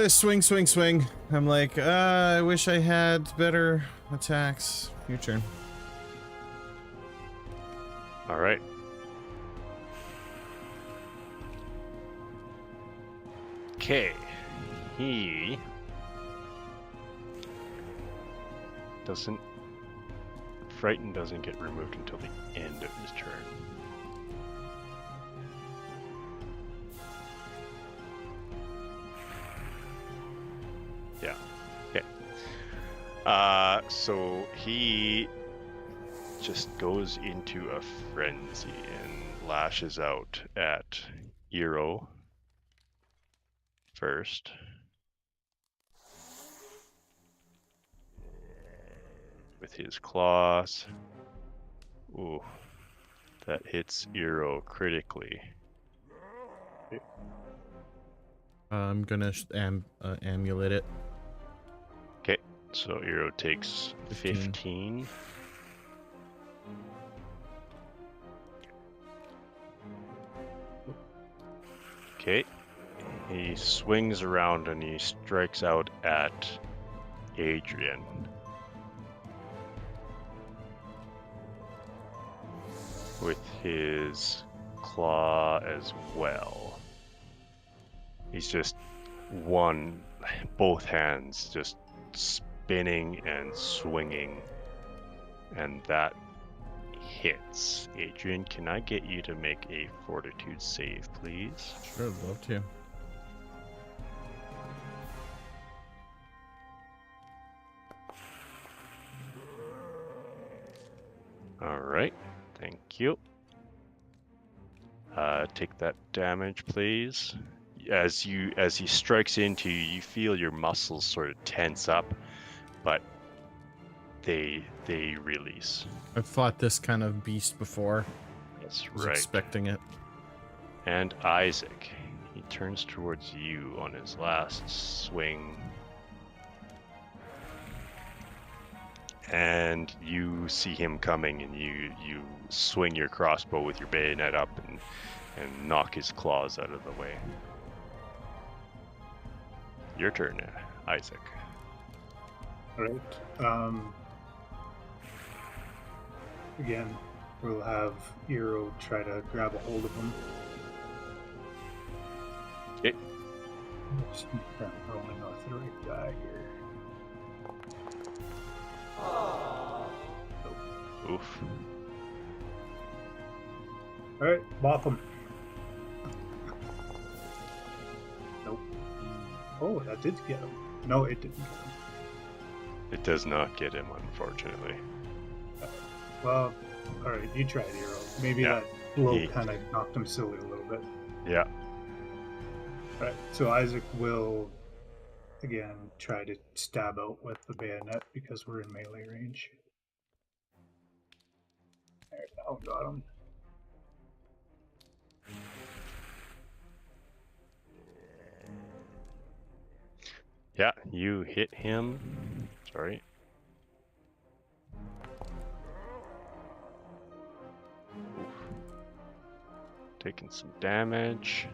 Swing, swing, swing. I'm like, I wish I had better attacks. Your turn. All right. Okay. He doesn't. Frighten doesn't get removed until the end of his turn. Yeah. Okay. So he just goes into a frenzy and lashes out at Eero first. With his claws. Ooh. That hits Eero critically. I'm gonna amulet it. Okay, so Eero takes 15. Okay, he swings around and he strikes out at Adrian. With his claw as well. He's just both hands just spinning and swinging, and that hits. Adrian, can I get you to make a fortitude save, please? Sure, I'd love to. All right, thank you. Take that damage, please. As he strikes into you, you feel your muscles sort of tense up, but they release. I've fought this kind of beast before. That's I was right. expecting it. And Isaac, he turns towards you on his last swing. And you see him coming, and you swing your crossbow with your bayonet up and knock his claws out of the way. Your turn, Isaac. Alright. Again, we'll have Eero try to grab a hold of him. Okay. Just rolling off the right die here. Oof. Alright, bop him. Nope. Oh, that did get him. No, it didn't get him. It does not get him, unfortunately. Well, alright, you tried, Eero. Maybe Yeah. that blow kind of knocked him silly a little bit. Yeah. Alright, so Isaac will, again, try to stab out with the bayonet because we're in melee range. Alright, now got him. Yeah, you hit him. Sorry. Oof. Taking some damage.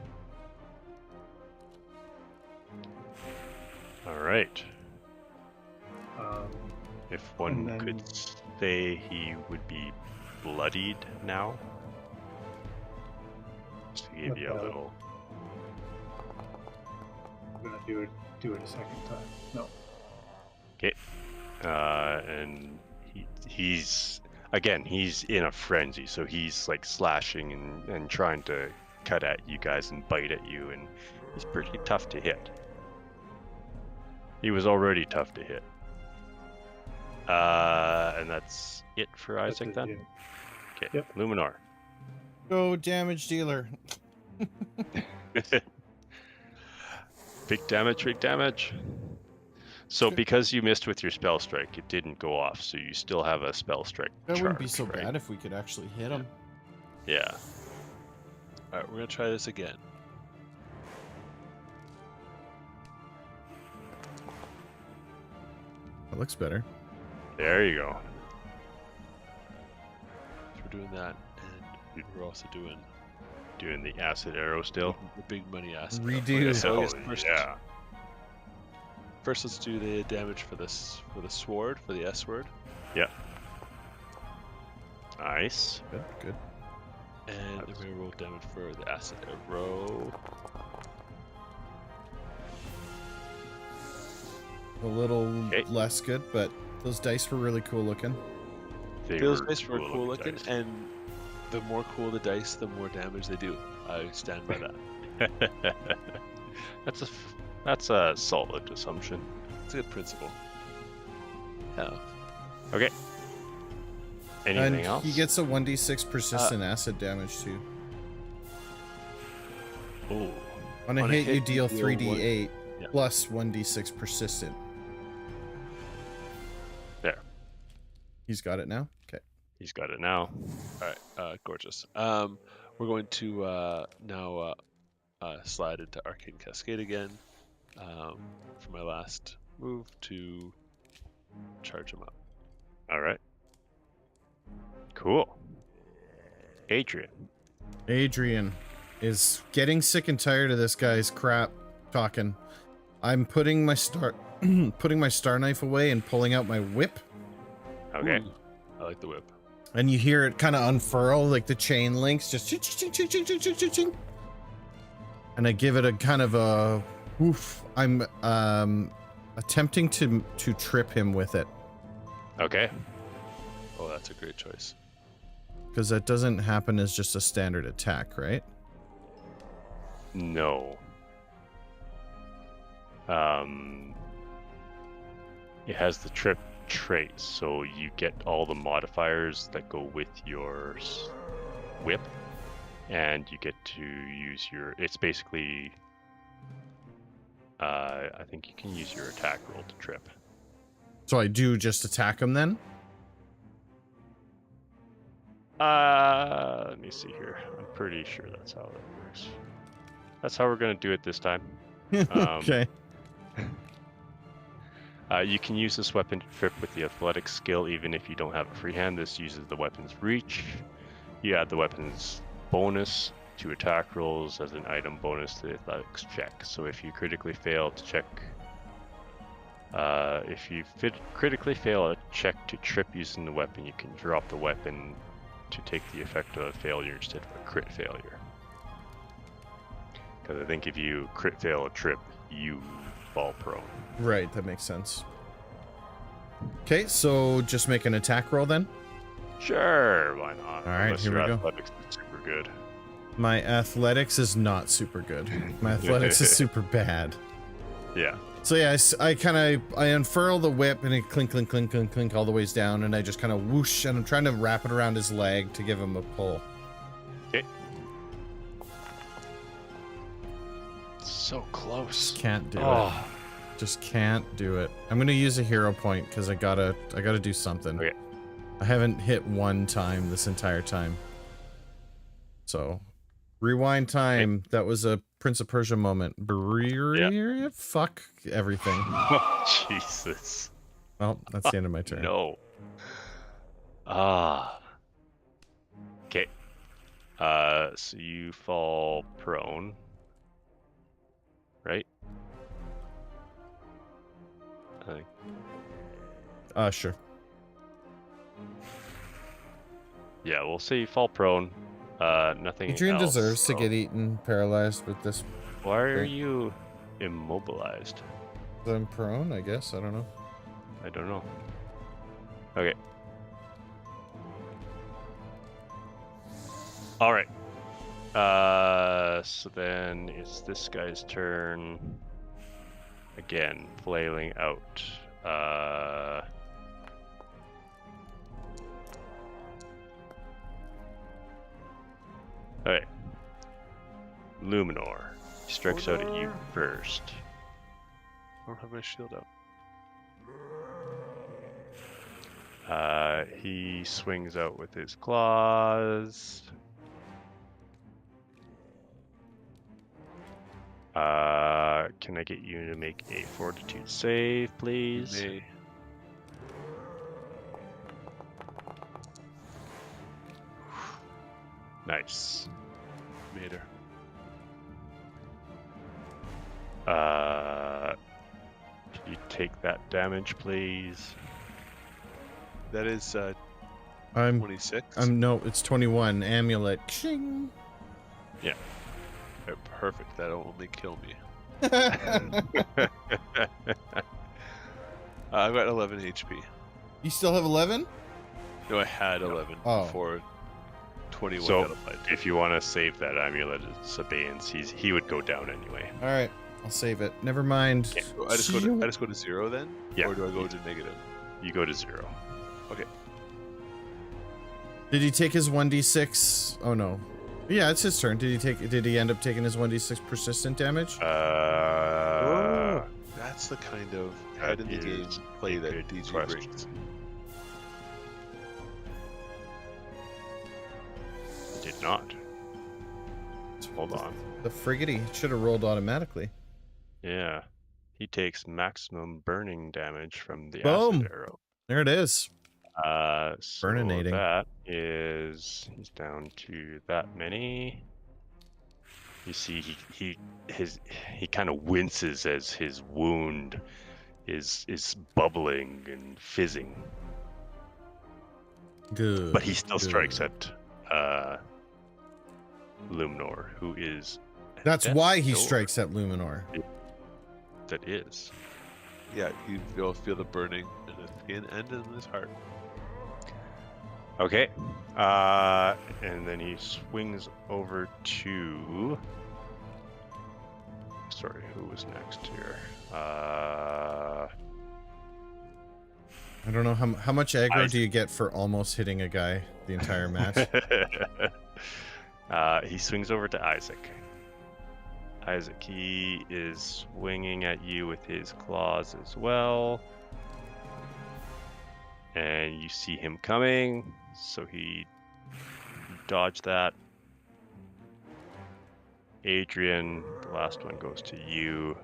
Alright. If one and then- could say he would be bloodied now. Just to give you a Okay. little. I'm gonna do it a second time. No. Okay. and he's in a frenzy, so he's like slashing and trying to cut at you guys and bite at you, and he's pretty tough to hit. He was already tough to hit. And that's it for Isaac it, then? yeah. Okay, Yep. Luminar. Go damage dealer. Big damage. So because you missed with your spell strike, it didn't go off, so you still have a spell strike That charge, wouldn't be so right? bad if we could actually hit him. Yeah. All right, we're gonna try this again. That looks better. There you go. So we're doing that, and we're also doing Doing the acid arrow still. the big money aspect. Redo. So I Oh, guess first, yeah. first let's do the damage for the sword, for the S word, Nice. Good. and then we roll damage for the acid arrow. A little Okay. less good, but those dice were really cool looking. Those dice were cool looking, dice. and the more cool the dice, the more damage they do. I stand by that. That's a solid assumption. It's a good principle. Yeah. Okay. Anything And else? he gets a 1d6 persistent acid damage too. Ooh. On a On a hit, you hit, deal you deal 3d8 Yeah. plus 1d6 persistent. There. He's got it now? Okay. He's got it now. All right. Gorgeous. We're going to now slide into Arcane Cascade again for my last move to charge him up. All right. Cool. Adrian is getting sick and tired of this guy's crap talking. I'm putting my star knife away and pulling out my whip, Okay. Ooh, I like the whip. and you hear it kind of unfurl, like the chain links just ching, ching, ching, ching, ching, ching, ching, ching. And I give it a kind of a woof. I'm attempting to trip him with it, Okay. Oh, that's a great choice. because that doesn't happen as just a standard attack, right? No. It has the trip trait, so you get all the modifiers that go with your whip, and you get to use your. It's basically. I think you can use your attack roll to trip. So I do just attack him then? Let me see here. I'm pretty sure that's how that works. That's how we're gonna do it this time. Okay. You can use this weapon to trip with the athletics skill even if you don't have a free hand. This uses the weapon's reach. You add the weapon's bonus to attack rolls as an item bonus to the athletics check. So if you critically fail to check, critically fail a check to trip using the weapon, you can drop the weapon to take the effect of a failure instead of a crit failure. Because I think if you crit fail a trip, you fall prone. Right, that makes sense. Okay, so just make an attack roll then. Sure, why not? All right, Unless here your we go. athletics is super good. My athletics is not super good. My athletics is super bad. Yeah. So yeah, I unfurl the whip and it clink, clink, clink, clink, clink all the ways down, and I just kind of whoosh, and I'm trying to wrap it around his leg to give him a pull. Okay. So close. Can't do Oh. it. Just can't do it. I'm gonna use a hero point because I gotta do something. Okay. I haven't hit one time this entire time. So, rewind time. That was a Prince of Persia moment. Fuck everything. Oh, Jesus. Well, that's the end of my turn. No. Okay. So you fall prone. Right? I think. Sure. Yeah, we'll say you fall prone. Nothing Adrian else, deserves to so- get eaten, paralyzed with this. Why are thing. you immobilized? I'm prone, I guess. I don't know. I don't know. Okay. All right. So then it's this guy's turn. Again, flailing out. Okay. Luminor strikes out at you first. I don't have my shield up. He swings out with his claws. Can I get you to make a fortitude save, please? May. Nice. Made her. Can you take that damage, please? That is I'm 26. no, it's 21. Amulet. Shing. Yeah. Perfect. That'll only kill me. I've got 11 HP. You still have 11? No, I had 11 Oh. before 21 So, got applied to if you want to save that amulet, it's abeyance. He would go down anyway. All right, I'll save it. Never mind. So I just go to 0 then? Yeah. Or do I go to negative? You go to 0. Okay. Did he take his 1d6? Oh no. Yeah, it's his turn. Did he end up taking his 1d6 persistent damage? That's the kind of That head in the game is play a that good DG question. brings. Did not. Hold on. The friggity should have rolled automatically. Yeah. He takes maximum burning damage from the Boom. acid arrow. There it is. So Burninating. that is, he's down to that many. You see, he kind of winces as his wound is bubbling and fizzing, Good. but he still good. strikes at Luminor, who is. That's at why he death's door. strikes at Luminor. That is. Yeah, you'll feel the burning in his skin and in his heart. Okay. And then he swings over to. Sorry, who was next here? I don't know how much aggro do you get for almost hitting a guy the entire match? He swings over to Isaac. Isaac, he is swinging at you with his claws as well. And you see him coming, so he dodged that. Adrian, the last one goes to you.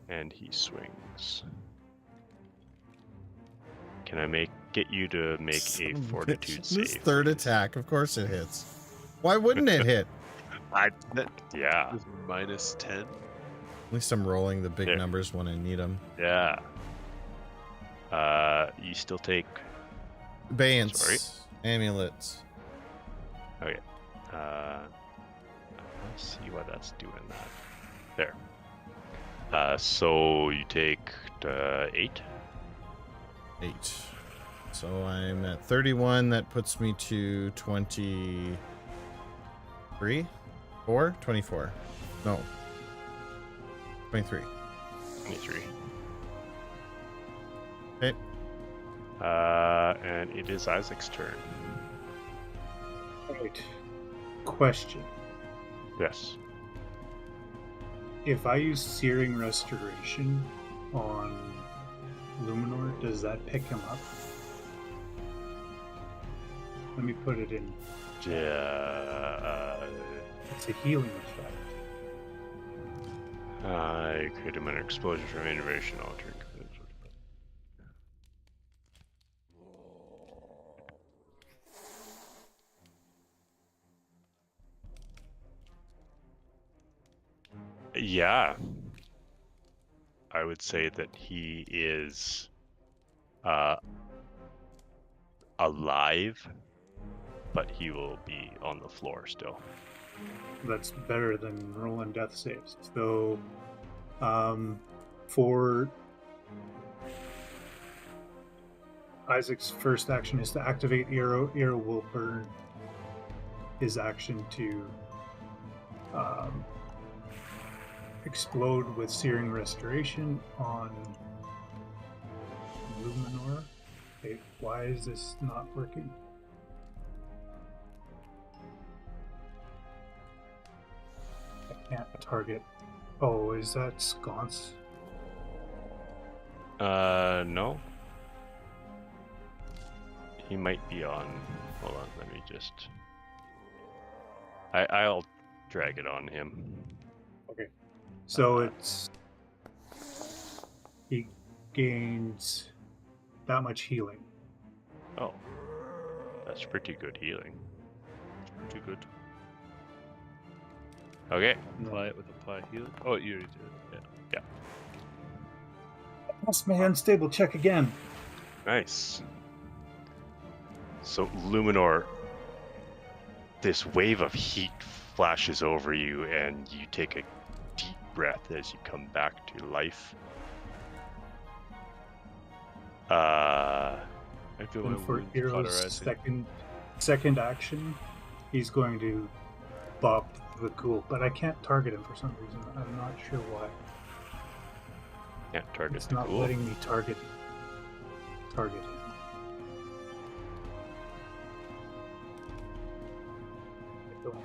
And he swings. Can I get you to make a fortitude save? This third please? attack, of course it hits. Why wouldn't it hit? Yeah, Is minus 10. At least I'm rolling the big There. numbers when I need them. yeah. You still take. Abeyance. Sorry. Amulets. Okay. Let's see what that's doing. That there. So you take 8. 8. So I'm at 31. That puts me to 23? 4? 24. No. 23. 23. Okay. And it is Isaac's turn. Right. Question. Yes. If I use Searing Restoration on Luminor, does that pick him up? Let me put it in. Yeah. It's a healing effect. I create him an explosion from innovation altering. Yeah. I would say that he is alive, but he will be on the floor still. That's better than rolling death saves. So, for Isaac's first action is to activate Arrow. Arrow will burn his action to explode with Searing Restoration on Luminor. Wait, why is this not working? I can't target. Oh, is that sconce? No. He might be on. Hold on, let me just. I'll drag it on him. Okay. So it's. He gains that much healing. Oh, that's pretty good healing. Too good. Okay. Apply it with apply healing. Oh, you already did it. Yeah. That's my unstable check again. Nice. So, Luminor, this wave of heat flashes over you, and you take a deep breath as you come back to life. I feel my And for wounds Hero's cauterizing. second action, he's going to bop the ghoul, but I can't target him for some reason. I'm not sure why. Can't target It's the not ghoul. letting me target him. I don't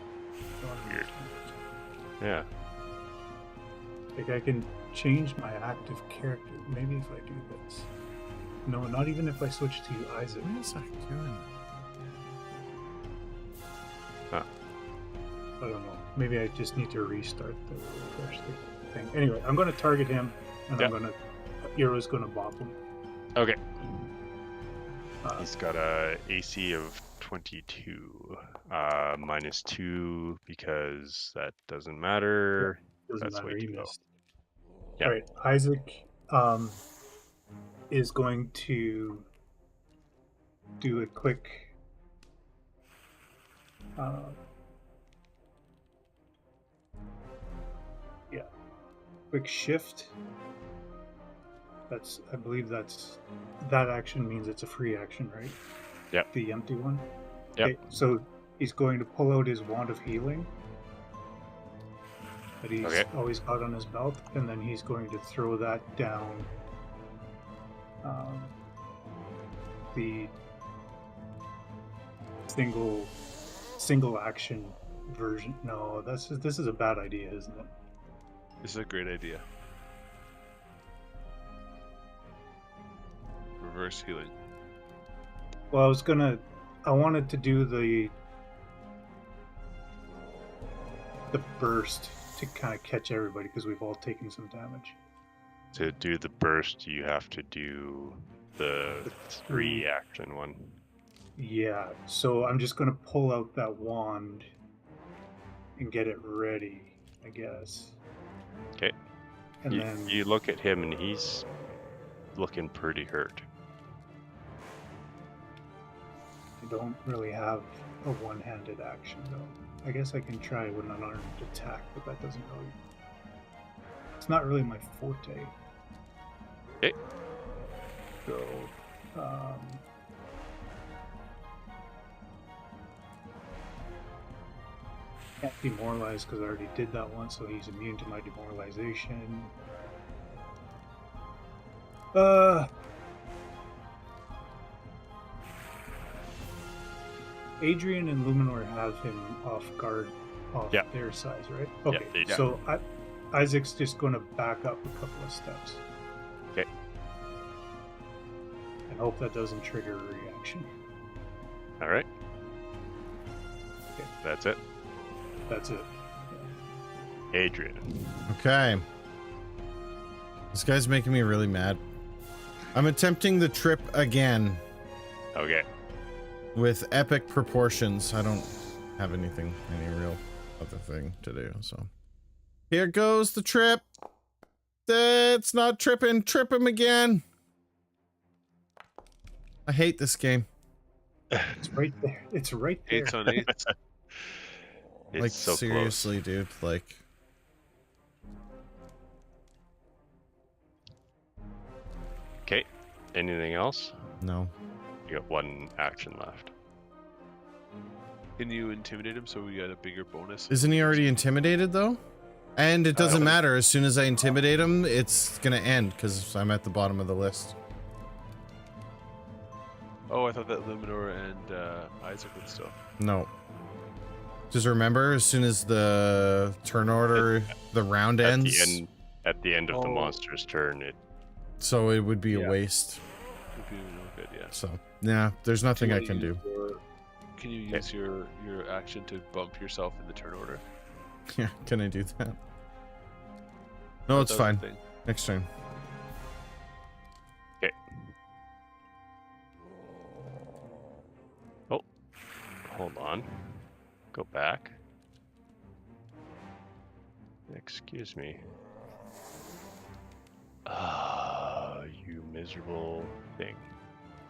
Weird. understand. Yeah. Like I can change my active character. Maybe if I do this. No, not even if I switch to Isaac. What is that doing? I don't know. Maybe I just need to restart the refresh thing. Anyway, I'm going to target him, and Yeah. I'm going to. Hero's going to bop him. Okay. Uh, He's got a AC of 22, -2 because that doesn't matter. doesn't That's matter. way He too low. missed. Yeah. All right, Isaac is going to do a quick. Quick shift. I believe that action means it's a free action, right? Yep. The empty one. Yep. Okay, so he's going to pull out his wand of healing that he's Okay. always got on his belt, and then he's going to throw that down the single action version. No, this is a bad idea, isn't it? This is a great idea. Reverse healing. Well, I wanted to do the burst to kind of catch everybody because we've all taken some damage. To do the burst, you have to do the 3 action one. Yeah, so I'm just going to pull out that wand and get it ready, I guess. Okay. And then You look at him and he's looking pretty hurt. I don't really have a one-handed action, though. I guess I can try with an unarmed attack, but that doesn't really... It's not really my forte. Okay. So, can't demoralize because I already did that one, so he's immune to my demoralization. Adrian and Luminor have him off guard, off Yeah. their size, right? Okay, they do. so Isaac's just going to back up a couple of steps. Okay. And hope that doesn't trigger a reaction. All right. Okay. That's it. That's it. Adrian. Okay. This guy's making me really mad. I'm attempting the trip again Okay. with epic proportions. I don't have any real other thing to do, so. Here goes the trip. It's not tripping. Trip him again. I hate this game. It's right there. It's right there. 8 on 8. It's Like, so seriously, dude. Like, Okay. Anything else? no. You got 1 action left. Can you intimidate him so we get a bigger bonus? Isn't he already intimidated though? And it doesn't matter. As soon as I intimidate him, it's gonna end because I'm at the bottom of the list. Oh, I thought that Luminor and Isaac would still. No. Just remember, as soon as the turn order, the round ends. At the end of the Oh. monster's turn, it. So it would be a Yeah. waste. Would be no good, yeah. So, yeah, there's nothing I can do. Can you use your action to bump yourself in the turn order? Yeah, can I do that? No, it's That was fine. the thing. Next turn. Okay. Oh, hold on. Go back. Excuse me. Ah, you miserable thing.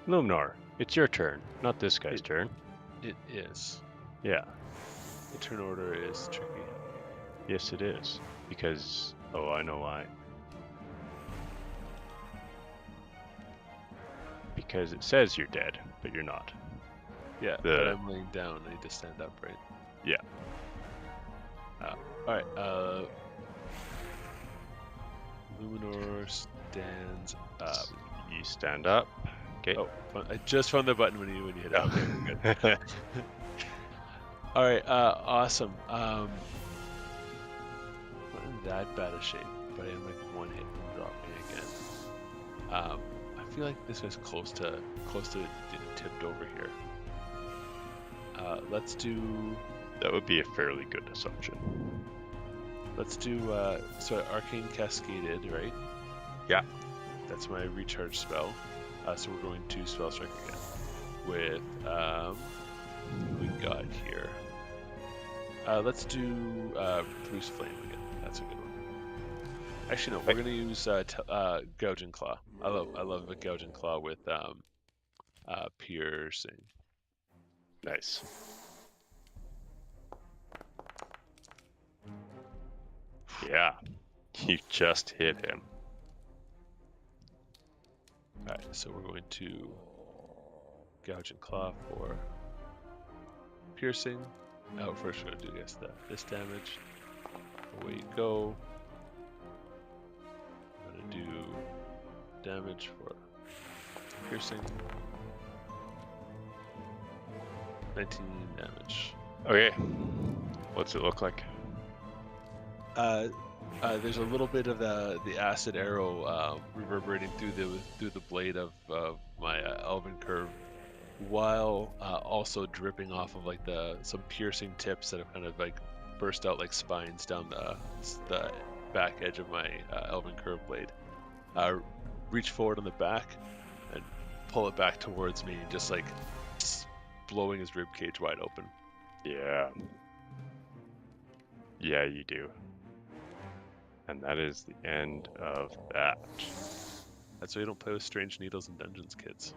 Luminar, it's your turn, not this guy's turn. It is. Yeah, The turn order is tricky. yes it is. Because, oh, I know why. Because it says you're dead, but you're not. Yeah, The- but I'm laying down. I need to stand up, right? Yeah. All right. Luminor stands up. You stand up. Okay. Oh, I just found the button when you hit it. Okay, we're good. All right. Awesome. Not in that bad a shape, but I am like 1 hit from dropping again. I feel like this is close to getting tipped over here. Let's do. That would be a fairly good assumption. Let's do. So Arcane Cascaded, right? Yeah. That's my recharge spell. So we're going to Spell Strike again with what we got here. Let's do Bruce Flame again. That's a good one. Actually, no, we're gonna use Gouging Claw. I love a Gouging Claw with piercing. Nice. Yeah. You just hit him. Alright, so we're going to Gouging Claw for piercing. Oh, first we're gonna do this damage. Away you go. I'm gonna do damage for piercing. 19 damage. Okay. What's it look like? There's a little bit of the acid arrow reverberating through the blade of my Elven Curve, while also dripping off of like some piercing tips that have kind of like burst out like spines down the back edge of my Elven Curve blade. Reach forward on the back and pull it back towards me, just like blowing his rib cage wide open. Yeah. Yeah, you do. And that is the end of that. That's why you don't play with strange needles in dungeons, kids.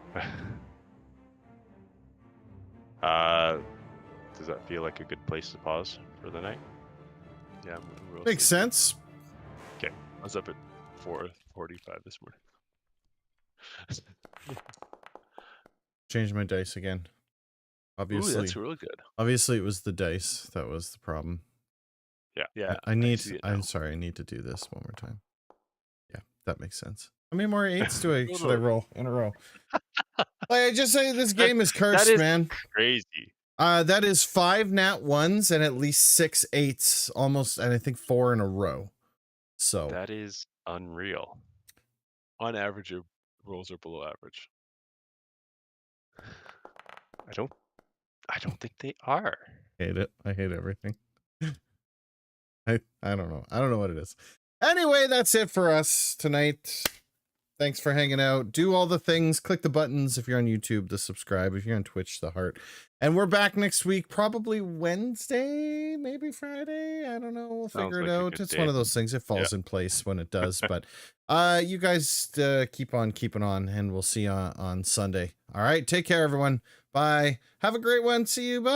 Does that feel like a good place to pause for the night? Yeah, I'm real Makes sleepy. sense. I was up at 4:45 this morning. Changed my dice again. Ooh, Obviously, that's really good. obviously it was the dice that was the problem. Yeah, I need. see it now. I'm sorry. I need to do this one more time. Yeah, that makes sense. How many more 8s do I Hold should I on. roll in a row? Like I just say, this game is cursed, is- man. Crazy. That is 5 nat 1s and at least 6 8s, almost, and I think 4 in a row. So That is unreal. On average, your rolls are below average. I don't think they are. hate it. I hate everything. I don't know. I don't know what it is. Anyway, that's it for us tonight. Thanks for hanging out. Do all the things. Click the buttons if you're on YouTube, the subscribe. If you're on Twitch, the heart. And we're back next week, probably Wednesday, maybe Friday. I don't know. We'll Sounds figure it like a out. good It's day. one of those things. It falls in place when it does. But you guys keep on keeping on, and we'll see you on Sunday. All right. Take care, everyone. Bye. Have a great one. See you. Bye.